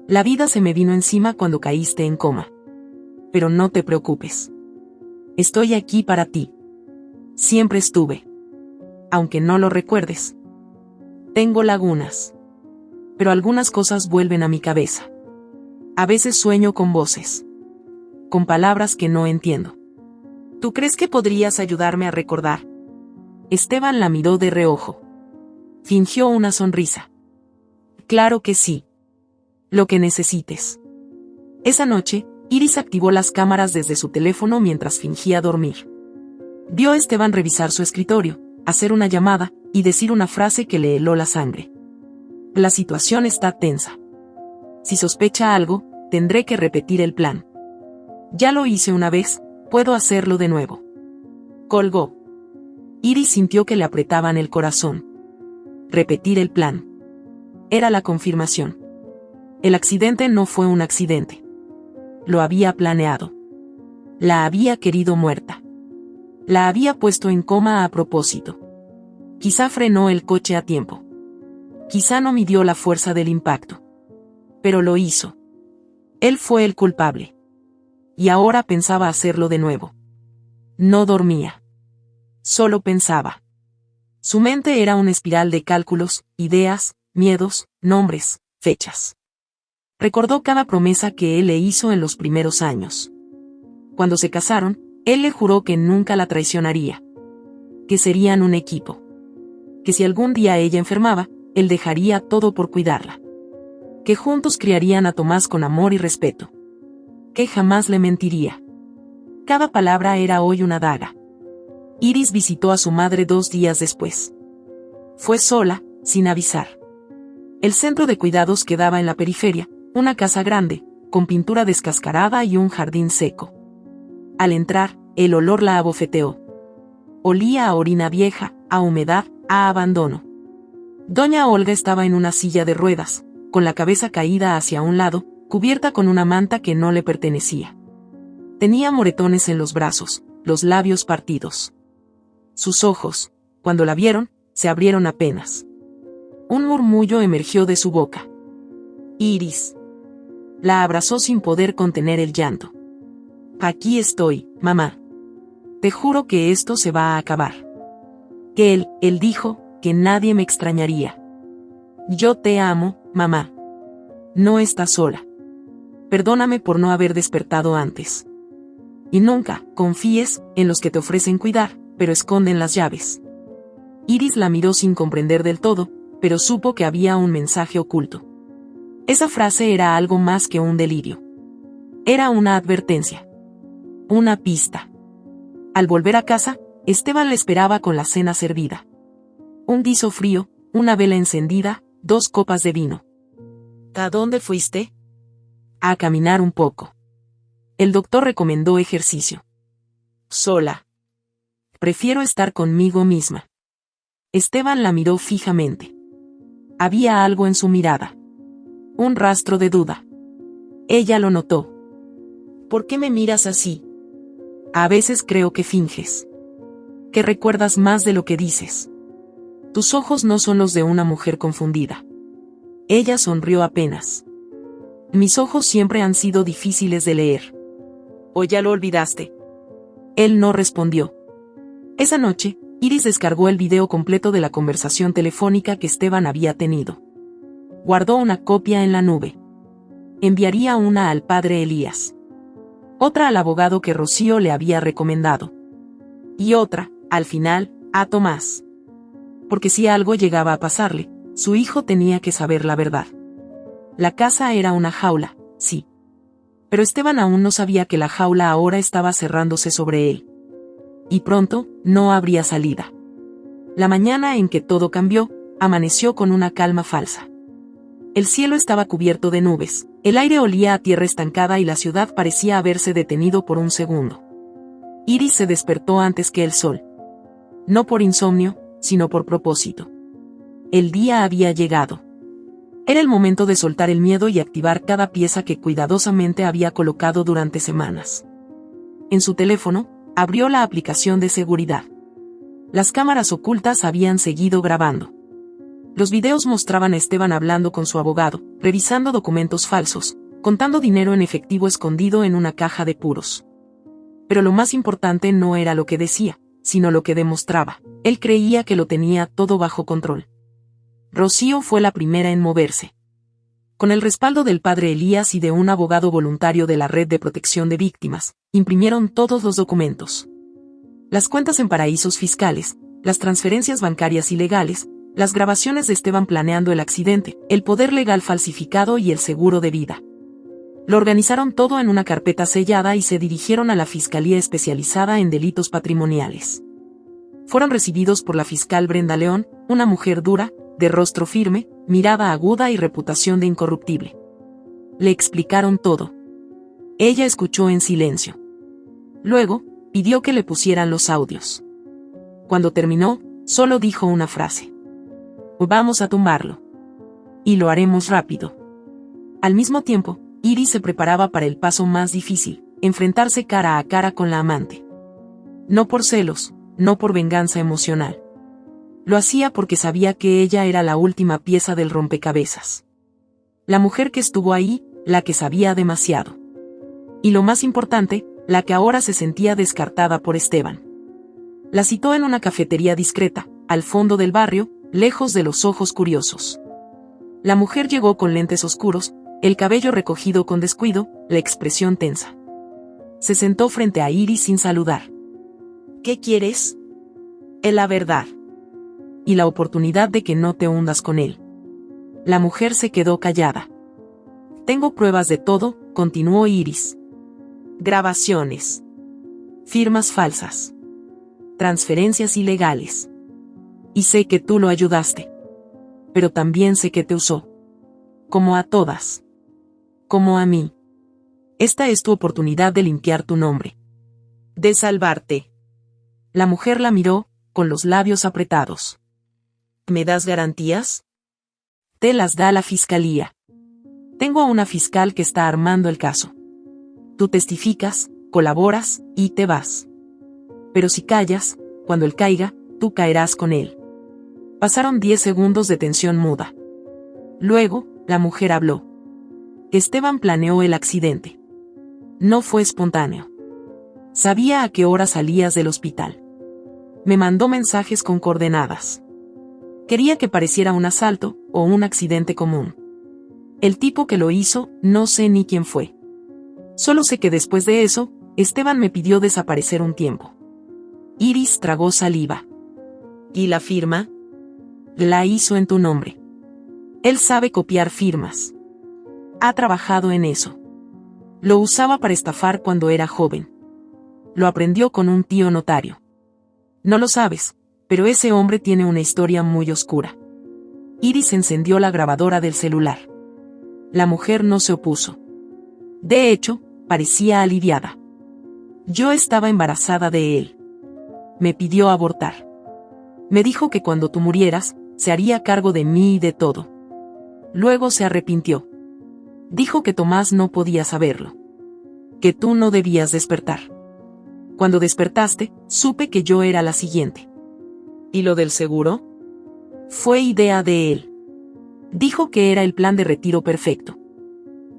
La vida se me vino encima cuando caíste en coma. Pero no te preocupes. Estoy aquí para ti. Siempre estuve. Aunque no lo recuerdes. Tengo lagunas. Pero algunas cosas vuelven a mi cabeza. A veces sueño con voces. con palabras que no entiendo. ¿Tú crees que podrías ayudarme a recordar? Esteban la miró de reojo. Fingió una sonrisa. Claro que sí. Lo que necesites. Esa noche, Iris activó las cámaras desde su teléfono mientras fingía dormir. Vio a Esteban revisar su escritorio, hacer una llamada y decir una frase que le heló la sangre. La situación está tensa. Si sospecha algo, tendré que repetir el plan. Ya lo hice una vez, puedo hacerlo de nuevo. Colgó. Iris sintió que le apretaban el corazón. Repetir el plan. Era la confirmación. El accidente no fue un accidente. Lo había planeado. La había querido muerta. La había puesto en coma a propósito. Quizá frenó el coche a tiempo. Quizá no midió la fuerza del impacto. Pero lo hizo. Él fue el culpable. Y ahora pensaba hacerlo de nuevo. No dormía. Solo pensaba. Su mente era una espiral de cálculos, ideas, miedos, nombres, fechas. Recordó cada promesa que él le hizo en los primeros años. Cuando se casaron, él le juró que nunca la traicionaría. Que serían un equipo. Que si algún día ella enfermaba, él dejaría todo por cuidarla. Que juntos criarían a Tomás con amor y respeto. Que jamás le mentiría. Cada palabra era hoy una daga. Iris visitó a su madre 2 días después. Fue sola, sin avisar. El centro de cuidados quedaba en la periferia, una casa grande, con pintura descascarada y un jardín seco. Al entrar, el olor la abofeteó. Olía a orina vieja, a humedad, a abandono. Doña Olga estaba en una silla de ruedas, con la cabeza caída hacia un lado, cubierta con una manta que no le pertenecía. Tenía moretones en los brazos, los labios partidos. Sus ojos, cuando la vieron, se abrieron apenas. Un murmullo emergió de su boca. Iris. La abrazó sin poder contener el llanto. Aquí estoy, mamá. Te juro que esto se va a acabar. Que él dijo, que nadie me extrañaría. Yo te amo, mamá. No estás sola. Perdóname por no haber despertado antes. Y nunca confíes en los que te ofrecen cuidar, pero esconden las llaves. Iris la miró sin comprender del todo, pero supo que había un mensaje oculto. Esa frase era algo más que un delirio. Era una advertencia. Una pista. Al volver a casa, Esteban le esperaba con la cena servida. Un guiso frío, una vela encendida, 2 copas de vino. ¿A dónde fuiste? A caminar un poco. El doctor recomendó ejercicio. Sola. Prefiero estar conmigo misma. Esteban la miró fijamente. Había algo en su mirada. Un rastro de duda. Ella lo notó. ¿Por qué me miras así? A veces creo que finges. Que recuerdas más de lo que dices. Tus ojos no son los de una mujer confundida. Ella sonrió apenas. Mis ojos siempre han sido difíciles de leer. ¿O ya lo olvidaste? Él no respondió. Esa noche, Iris descargó el video completo de la conversación telefónica que Esteban había tenido. Guardó una copia en la nube. Enviaría una al padre Elías. Otra al abogado que Rocío le había recomendado. Y otra, al final, a Tomás. Porque si algo llegaba a pasarle, su hijo tenía que saber la verdad. La casa era una jaula, sí. Pero Esteban aún no sabía que la jaula ahora estaba cerrándose sobre él. Y pronto, no habría salida. La mañana en que todo cambió, amaneció con una calma falsa. El cielo estaba cubierto de nubes, el aire olía a tierra estancada y la ciudad parecía haberse detenido por un segundo. Iris se despertó antes que el sol. No por insomnio, sino por propósito. El día había llegado. Era el momento de soltar el miedo y activar cada pieza que cuidadosamente había colocado durante semanas. En su teléfono, abrió la aplicación de seguridad. Las cámaras ocultas habían seguido grabando. Los videos mostraban a Esteban hablando con su abogado, revisando documentos falsos, contando dinero en efectivo escondido en una caja de puros. Pero lo más importante no era lo que decía, sino lo que demostraba. Él creía que lo tenía todo bajo control. Rocío fue la primera en moverse. Con el respaldo del padre Elías y de un abogado voluntario de la Red de Protección de Víctimas, imprimieron todos los documentos. Las cuentas en paraísos fiscales, las transferencias bancarias ilegales, las grabaciones de Esteban planeando el accidente, el poder legal falsificado y el seguro de vida. Lo organizaron todo en una carpeta sellada y se dirigieron a la Fiscalía Especializada en Delitos Patrimoniales. Fueron recibidos por la fiscal Brenda León, una mujer dura, de rostro firme, mirada aguda y reputación de incorruptible. Le explicaron todo. Ella escuchó en silencio. Luego, pidió que le pusieran los audios. Cuando terminó, solo dijo una frase. Vamos a tumbarlo. Y lo haremos rápido. Al mismo tiempo, Iris se preparaba para el paso más difícil, enfrentarse cara a cara con la amante. No por celos, no por venganza emocional. Lo hacía porque sabía que ella era la última pieza del rompecabezas. La mujer que estuvo ahí, la que sabía demasiado. Y lo más importante, la que ahora se sentía descartada por Esteban. La citó en una cafetería discreta, al fondo del barrio, lejos de los ojos curiosos. La mujer llegó con lentes oscuros, el cabello recogido con descuido, la expresión tensa. Se sentó frente a Iris sin saludar. ¿Qué quieres? La verdad. Y la oportunidad de que no te hundas con él. La mujer se quedó callada. Tengo pruebas de todo, continuó Iris. Grabaciones. Firmas falsas. Transferencias ilegales. Y sé que tú lo ayudaste. Pero también sé que te usó. Como a todas. Como a mí. Esta es tu oportunidad de limpiar tu nombre. De salvarte. La mujer la miró, con los labios apretados. ¿Me das garantías? Te las da la fiscalía. Tengo a una fiscal que está armando el caso. Tú testificas, colaboras, y te vas. Pero si callas, cuando él caiga, tú caerás con él. Pasaron 10 segundos de tensión muda. Luego, la mujer habló. Esteban planeó el accidente. No fue espontáneo. Sabía a qué hora salías del hospital. Me mandó mensajes con coordenadas. Quería que pareciera un asalto, o un accidente común. El tipo que lo hizo, no sé ni quién fue. Solo sé que después de eso, Esteban me pidió desaparecer un tiempo. Iris tragó saliva. ¿Y la firma? La hizo en tu nombre. Él sabe copiar firmas. Ha trabajado en eso. Lo usaba para estafar cuando era joven. Lo aprendió con un tío notario. No lo sabes, pero ese hombre tiene una historia muy oscura. Iris encendió la grabadora del celular. La mujer no se opuso. De hecho, parecía aliviada. Yo estaba embarazada de él. Me pidió abortar. Me dijo que cuando tú murieras, se haría cargo de mí y de todo. Luego se arrepintió. Dijo que Tomás no podía saberlo. Que tú no debías despertar. Cuando despertaste, supe que yo era la siguiente. ¿Y lo del seguro? Fue idea de él. Dijo que era el plan de retiro perfecto.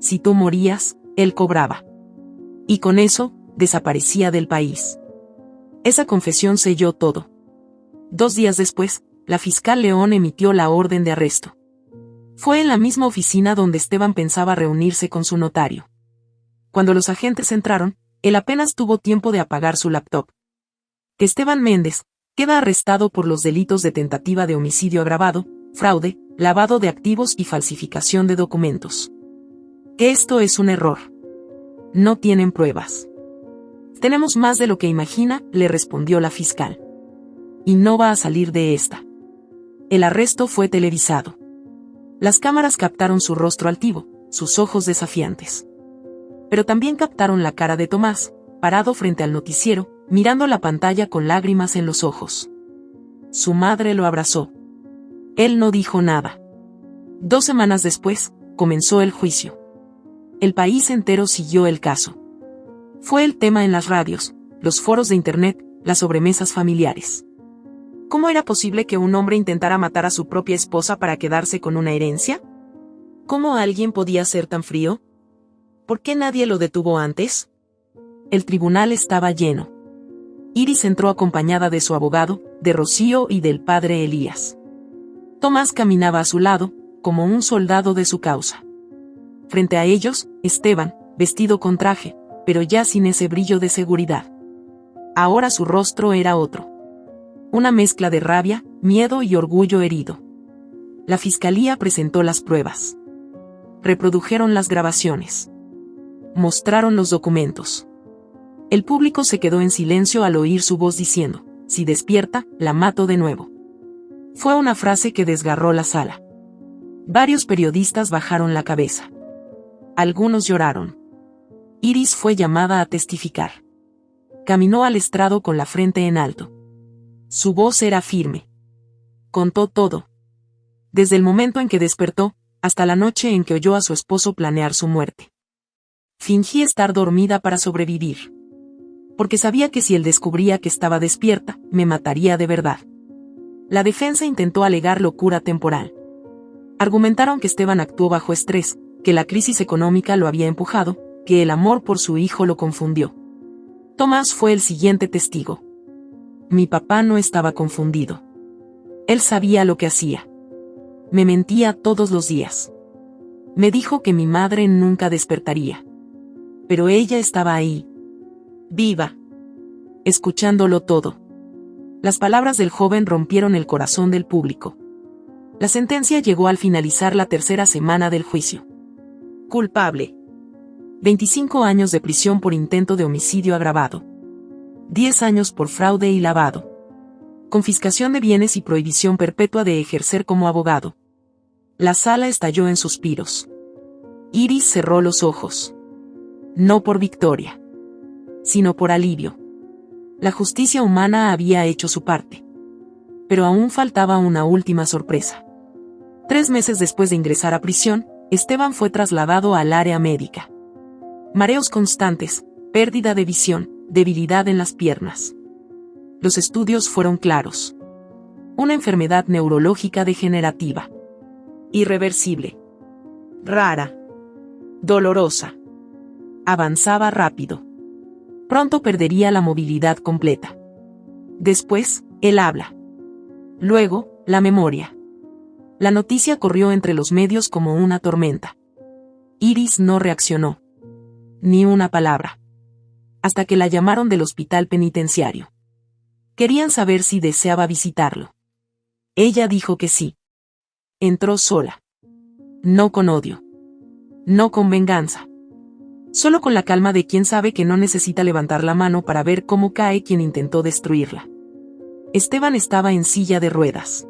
Si tú morías, él cobraba. Y con eso, desaparecía del país. Esa confesión selló todo. 2 días después, la fiscal León emitió la orden de arresto. Fue en la misma oficina donde Esteban pensaba reunirse con su notario. Cuando los agentes entraron, él apenas tuvo tiempo de apagar su laptop. Que Esteban Méndez queda arrestado por los delitos de tentativa de homicidio agravado, fraude, lavado de activos y falsificación de documentos. Esto es un error. No tienen pruebas. Tenemos más de lo que imagina, le respondió la fiscal. Y no va a salir de esta. El arresto fue televisado. Las cámaras captaron su rostro altivo, sus ojos desafiantes. Pero también captaron la cara de Tomás, parado frente al noticiero, mirando la pantalla con lágrimas en los ojos. Su madre lo abrazó. Él no dijo nada. 2 semanas después, comenzó el juicio. El país entero siguió el caso. Fue el tema en las radios, los foros de internet, las sobremesas familiares. ¿Cómo era posible que un hombre intentara matar a su propia esposa para quedarse con una herencia? ¿Cómo alguien podía ser tan frío? ¿Por qué nadie lo detuvo antes? El tribunal estaba lleno. Iris entró acompañada de su abogado, de Rocío y del padre Elías. Tomás caminaba a su lado, como un soldado de su causa. Frente a ellos, Esteban, vestido con traje, pero ya sin ese brillo de seguridad. Ahora su rostro era otro. Una mezcla de rabia, miedo y orgullo herido. La fiscalía presentó las pruebas. Reprodujeron las grabaciones. Mostraron los documentos. El público se quedó en silencio al oír su voz diciendo: si despierta, la mato de nuevo. Fue una frase que desgarró la sala. Varios periodistas bajaron la cabeza. Algunos lloraron. Iris fue llamada a testificar. Caminó al estrado con la frente en alto. Su voz era firme. Contó todo. Desde el momento en que despertó, hasta la noche en que oyó a su esposo planear su muerte. Fingí estar dormida para sobrevivir. Porque sabía que si él descubría que estaba despierta, me mataría de verdad. La defensa intentó alegar locura temporal. Argumentaron que Esteban actuó bajo estrés, que la crisis económica lo había empujado, que el amor por su hijo lo confundió. Tomás fue el siguiente testigo. Mi papá no estaba confundido. Él sabía lo que hacía. Me mentía todos los días. Me dijo que mi madre nunca despertaría. Pero ella estaba ahí. Viva. Escuchándolo todo. Las palabras del joven rompieron el corazón del público. La sentencia llegó al finalizar la tercera semana del juicio. Culpable. 25 años de prisión por intento de homicidio agravado. 10 años por fraude y lavado. Confiscación de bienes y prohibición perpetua de ejercer como abogado. La sala estalló en suspiros. Iris cerró los ojos. No por victoria, sino por alivio. La justicia humana había hecho su parte. Pero aún faltaba una última sorpresa. 3 meses después de ingresar a prisión, Esteban fue trasladado al área médica. Mareos constantes, pérdida de visión, debilidad en las piernas. Los estudios fueron claros. Una enfermedad neurológica degenerativa. Irreversible. Rara. Dolorosa. Avanzaba rápido. Pronto perdería la movilidad completa. Después, el habla. Luego, la memoria. La noticia corrió entre los medios como una tormenta. Iris no reaccionó. Ni una palabra. Hasta que la llamaron del hospital penitenciario. Querían saber si deseaba visitarlo. Ella dijo que sí. Entró sola. No con odio. No con venganza. Solo con la calma de quien sabe que no necesita levantar la mano para ver cómo cae quien intentó destruirla. Esteban estaba en silla de ruedas.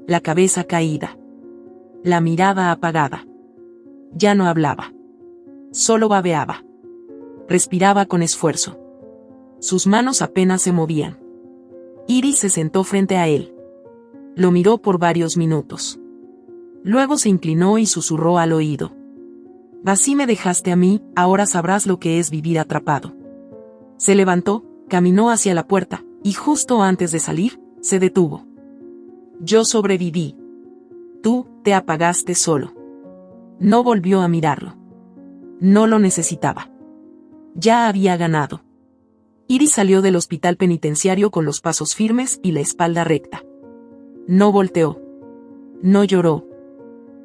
La cabeza caída. La mirada apagada. Ya no hablaba. Solo babeaba. Respiraba con esfuerzo. Sus manos apenas se movían. Iris se sentó frente a él. Lo miró por varios minutos. Luego se inclinó y susurró al oído. Así me dejaste a mí, ahora sabrás lo que es vivir atrapado. Se levantó, caminó hacia la puerta, y justo antes de salir, se detuvo. Yo sobreviví. Tú, te apagaste solo. No volvió a mirarlo. No lo necesitaba. Ya había ganado. Iris salió del hospital penitenciario con los pasos firmes y la espalda recta. No volteó. No lloró.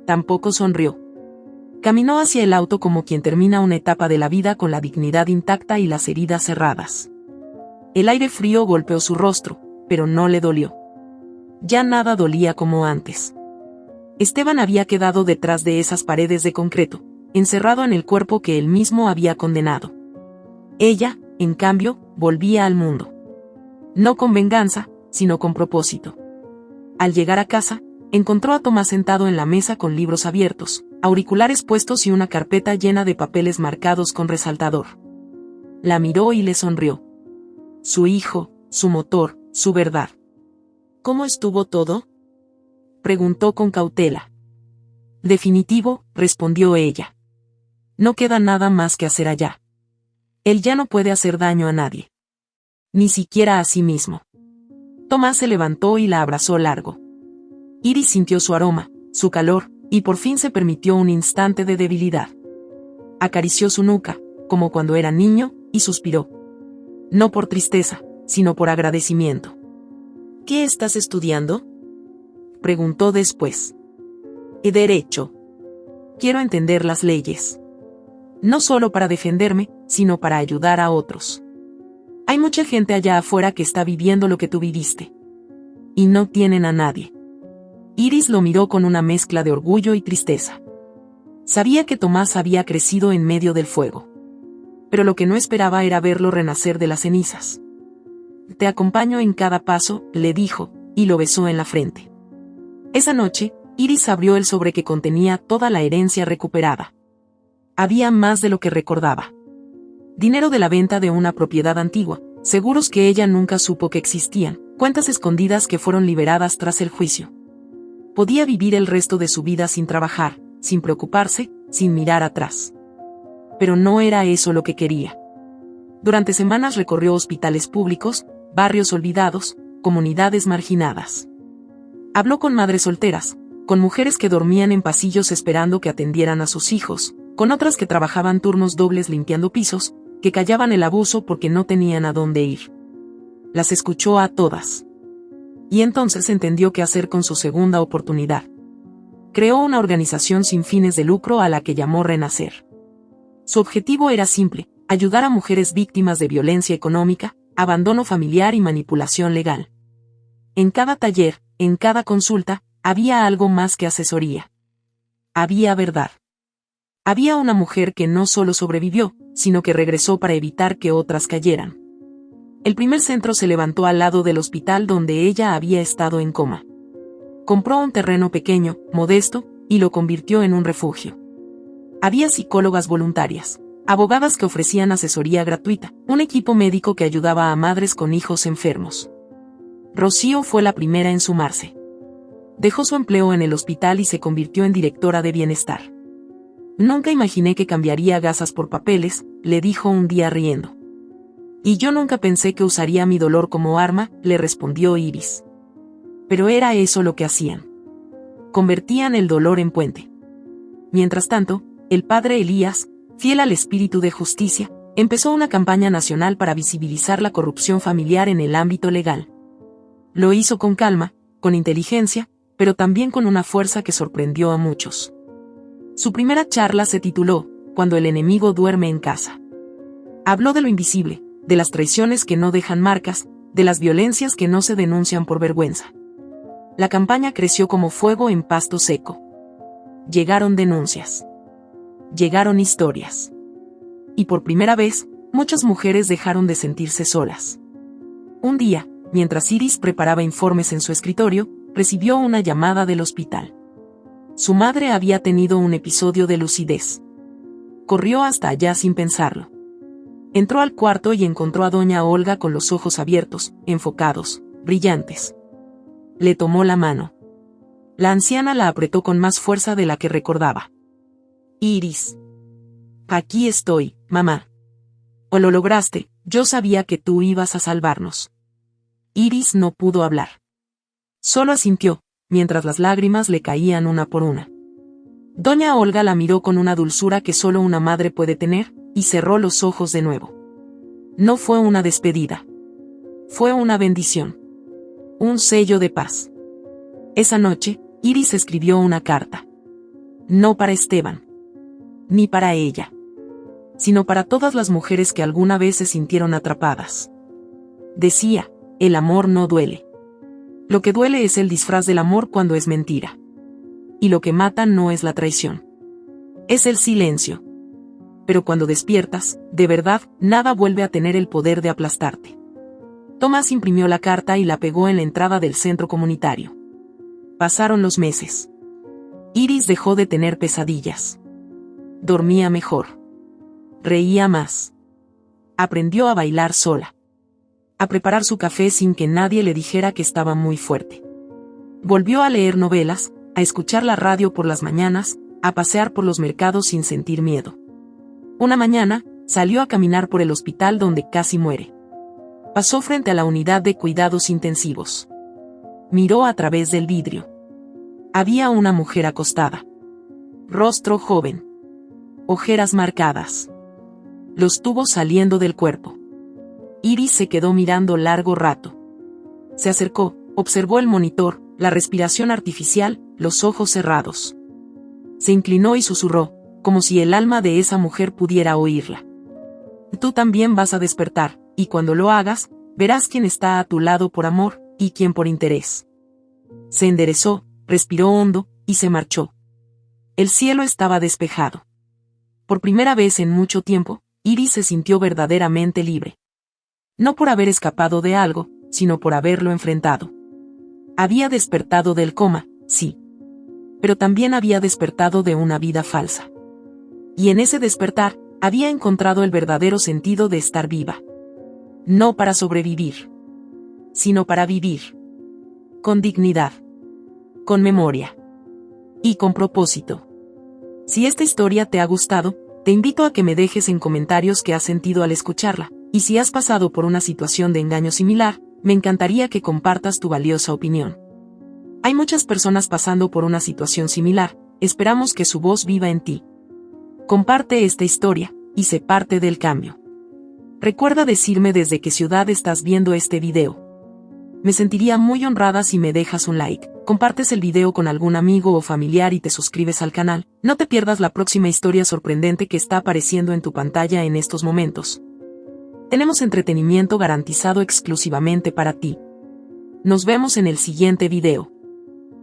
Tampoco sonrió. Caminó hacia el auto como quien termina una etapa de la vida con la dignidad intacta y las heridas cerradas. El aire frío golpeó su rostro, pero no le dolió. Ya nada dolía como antes. Esteban había quedado detrás de esas paredes de concreto, encerrado en el cuerpo que él mismo había condenado. Ella, en cambio, volvía al mundo. No con venganza, sino con propósito. Al llegar a casa, encontró a Tomás sentado en la mesa con libros abiertos, auriculares puestos y una carpeta llena de papeles marcados con resaltador. La miró y le sonrió. Su hijo, su motor, su verdad. ¿Cómo estuvo todo?, preguntó con cautela. Definitivo, respondió ella. No queda nada más que hacer allá. Él ya no puede hacer daño a nadie. Ni siquiera a sí mismo. Tomás se levantó y la abrazó largo. Iris sintió su aroma, su calor, y por fin se permitió un instante de debilidad. Acarició su nuca, como cuando era niño, y suspiró. No por tristeza, sino por agradecimiento. ¿Qué estás estudiando?, preguntó después. Derecho. quiero entender las leyes. No solo para defenderme, sino para ayudar a otros. Hay mucha gente allá afuera que está viviendo lo que tú viviste. Y no tienen a nadie. Iris lo miró con una mezcla de orgullo y tristeza. Sabía que Tomás había crecido en medio del fuego. Pero lo que no esperaba era verlo renacer de las cenizas. Te acompaño en cada paso, le dijo, y lo besó en la frente. Esa noche, Iris abrió el sobre que contenía toda la herencia recuperada. Había más de lo que recordaba. Dinero de la venta de una propiedad antigua, seguros que ella nunca supo que existían, cuentas escondidas que fueron liberadas tras el juicio. Podía vivir el resto de su vida sin trabajar, sin preocuparse, sin mirar atrás. Pero no era eso lo que quería. Durante semanas recorrió hospitales públicos, barrios olvidados, comunidades marginadas. Habló con madres solteras, con mujeres que dormían en pasillos esperando que atendieran a sus hijos, con otras que trabajaban turnos dobles limpiando pisos, que callaban el abuso porque no tenían a dónde ir. Las escuchó a todas. Y entonces entendió qué hacer con su segunda oportunidad. Creó una organización sin fines de lucro a la que llamó Renacer. Su objetivo era simple: ayudar a mujeres víctimas de violencia económica, abandono familiar y manipulación legal. En cada taller, en cada consulta, había algo más que asesoría. Había verdad. Había una mujer que no solo sobrevivió, sino que regresó para evitar que otras cayeran. El primer centro se levantó al lado del hospital donde ella había estado en coma. Compró un terreno pequeño, modesto, y lo convirtió en un refugio. Había psicólogas voluntarias, abogadas que ofrecían asesoría gratuita, un equipo médico que ayudaba a madres con hijos enfermos. Rocío fue la primera en sumarse. Dejó su empleo en el hospital y se convirtió en directora de bienestar. Nunca imaginé que cambiaría gasas por papeles, le dijo un día riendo. Y yo nunca pensé que usaría mi dolor como arma, le respondió Iris. Pero era eso lo que hacían. Convertían el dolor en puente. Mientras tanto, el padre Elías, fiel al espíritu de justicia, empezó una campaña nacional para visibilizar la corrupción familiar en el ámbito legal. Lo hizo con calma, con inteligencia, pero también con una fuerza que sorprendió a muchos. Su primera charla se tituló Cuando el enemigo duerme en casa. Habló de lo invisible, de las traiciones que no dejan marcas, de las violencias que no se denuncian por vergüenza. La campaña creció como fuego en pasto seco. Llegaron denuncias. Llegaron historias. Y por primera vez, muchas mujeres dejaron de sentirse solas. Un día, mientras Iris preparaba informes en su escritorio, recibió una llamada del hospital. Su madre había tenido un episodio de lucidez. Corrió hasta allá sin pensarlo. Entró al cuarto y encontró a doña Olga con los ojos abiertos, enfocados, brillantes. Le tomó la mano. La anciana la apretó con más fuerza de la que recordaba. Iris. Aquí estoy, mamá. O lo lograste, yo sabía que tú ibas a salvarnos. Iris no pudo hablar. Solo asintió, mientras las lágrimas le caían una por una. Doña Olga la miró con una dulzura que solo una madre puede tener, y cerró los ojos de nuevo. No fue una despedida. Fue una bendición. Un sello de paz. Esa noche, Iris escribió una carta. No para Esteban. Ni para ella. Sino para todas las mujeres que alguna vez se sintieron atrapadas. Decía, el amor no duele. Lo que duele es el disfraz del amor cuando es mentira. Y lo que mata no es la traición. Es el silencio. Pero cuando despiertas, de verdad, nada vuelve a tener el poder de aplastarte. Tomás imprimió la carta y la pegó en la entrada del centro comunitario. Pasaron los meses. Iris dejó de tener pesadillas. Dormía mejor. Reía más. Aprendió a bailar sola. A preparar su café sin que nadie le dijera que estaba muy fuerte. Volvió a leer novelas, a escuchar la radio por las mañanas, a pasear por los mercados sin sentir miedo. Una mañana, salió a caminar por el hospital donde casi muere. Pasó frente a la unidad de cuidados intensivos. Miró a través del vidrio. Había una mujer acostada. Rostro joven. Ojeras marcadas. Los tubos saliendo del cuerpo. Iris se quedó mirando largo rato. Se acercó, observó el monitor, la respiración artificial, los ojos cerrados. Se inclinó y susurró, como si el alma de esa mujer pudiera oírla. Tú también vas a despertar, y cuando lo hagas, verás quién está a tu lado por amor, y quién por interés. Se enderezó, respiró hondo, y se marchó. El cielo estaba despejado. Por primera vez en mucho tiempo, Iris se sintió verdaderamente libre. No por haber escapado de algo, sino por haberlo enfrentado. Había despertado del coma, sí. Pero también había despertado de una vida falsa. Y en ese despertar, había encontrado el verdadero sentido de estar viva. No para sobrevivir, sino para vivir. Con dignidad. Con memoria. Y con propósito. Si esta historia te ha gustado, te invito a que me dejes en comentarios qué has sentido al escucharla, y si has pasado por una situación de engaño similar, me encantaría que compartas tu valiosa opinión. Hay muchas personas pasando por una situación similar, esperamos que su voz viva en ti. Comparte esta historia, y sé parte del cambio. Recuerda decirme desde qué ciudad estás viendo este video. Me sentiría muy honrada si me dejas un like, compartes el video con algún amigo o familiar y te suscribes al canal. No te pierdas la próxima historia sorprendente que está apareciendo en tu pantalla en estos momentos. Tenemos entretenimiento garantizado exclusivamente para ti. Nos vemos en el siguiente video.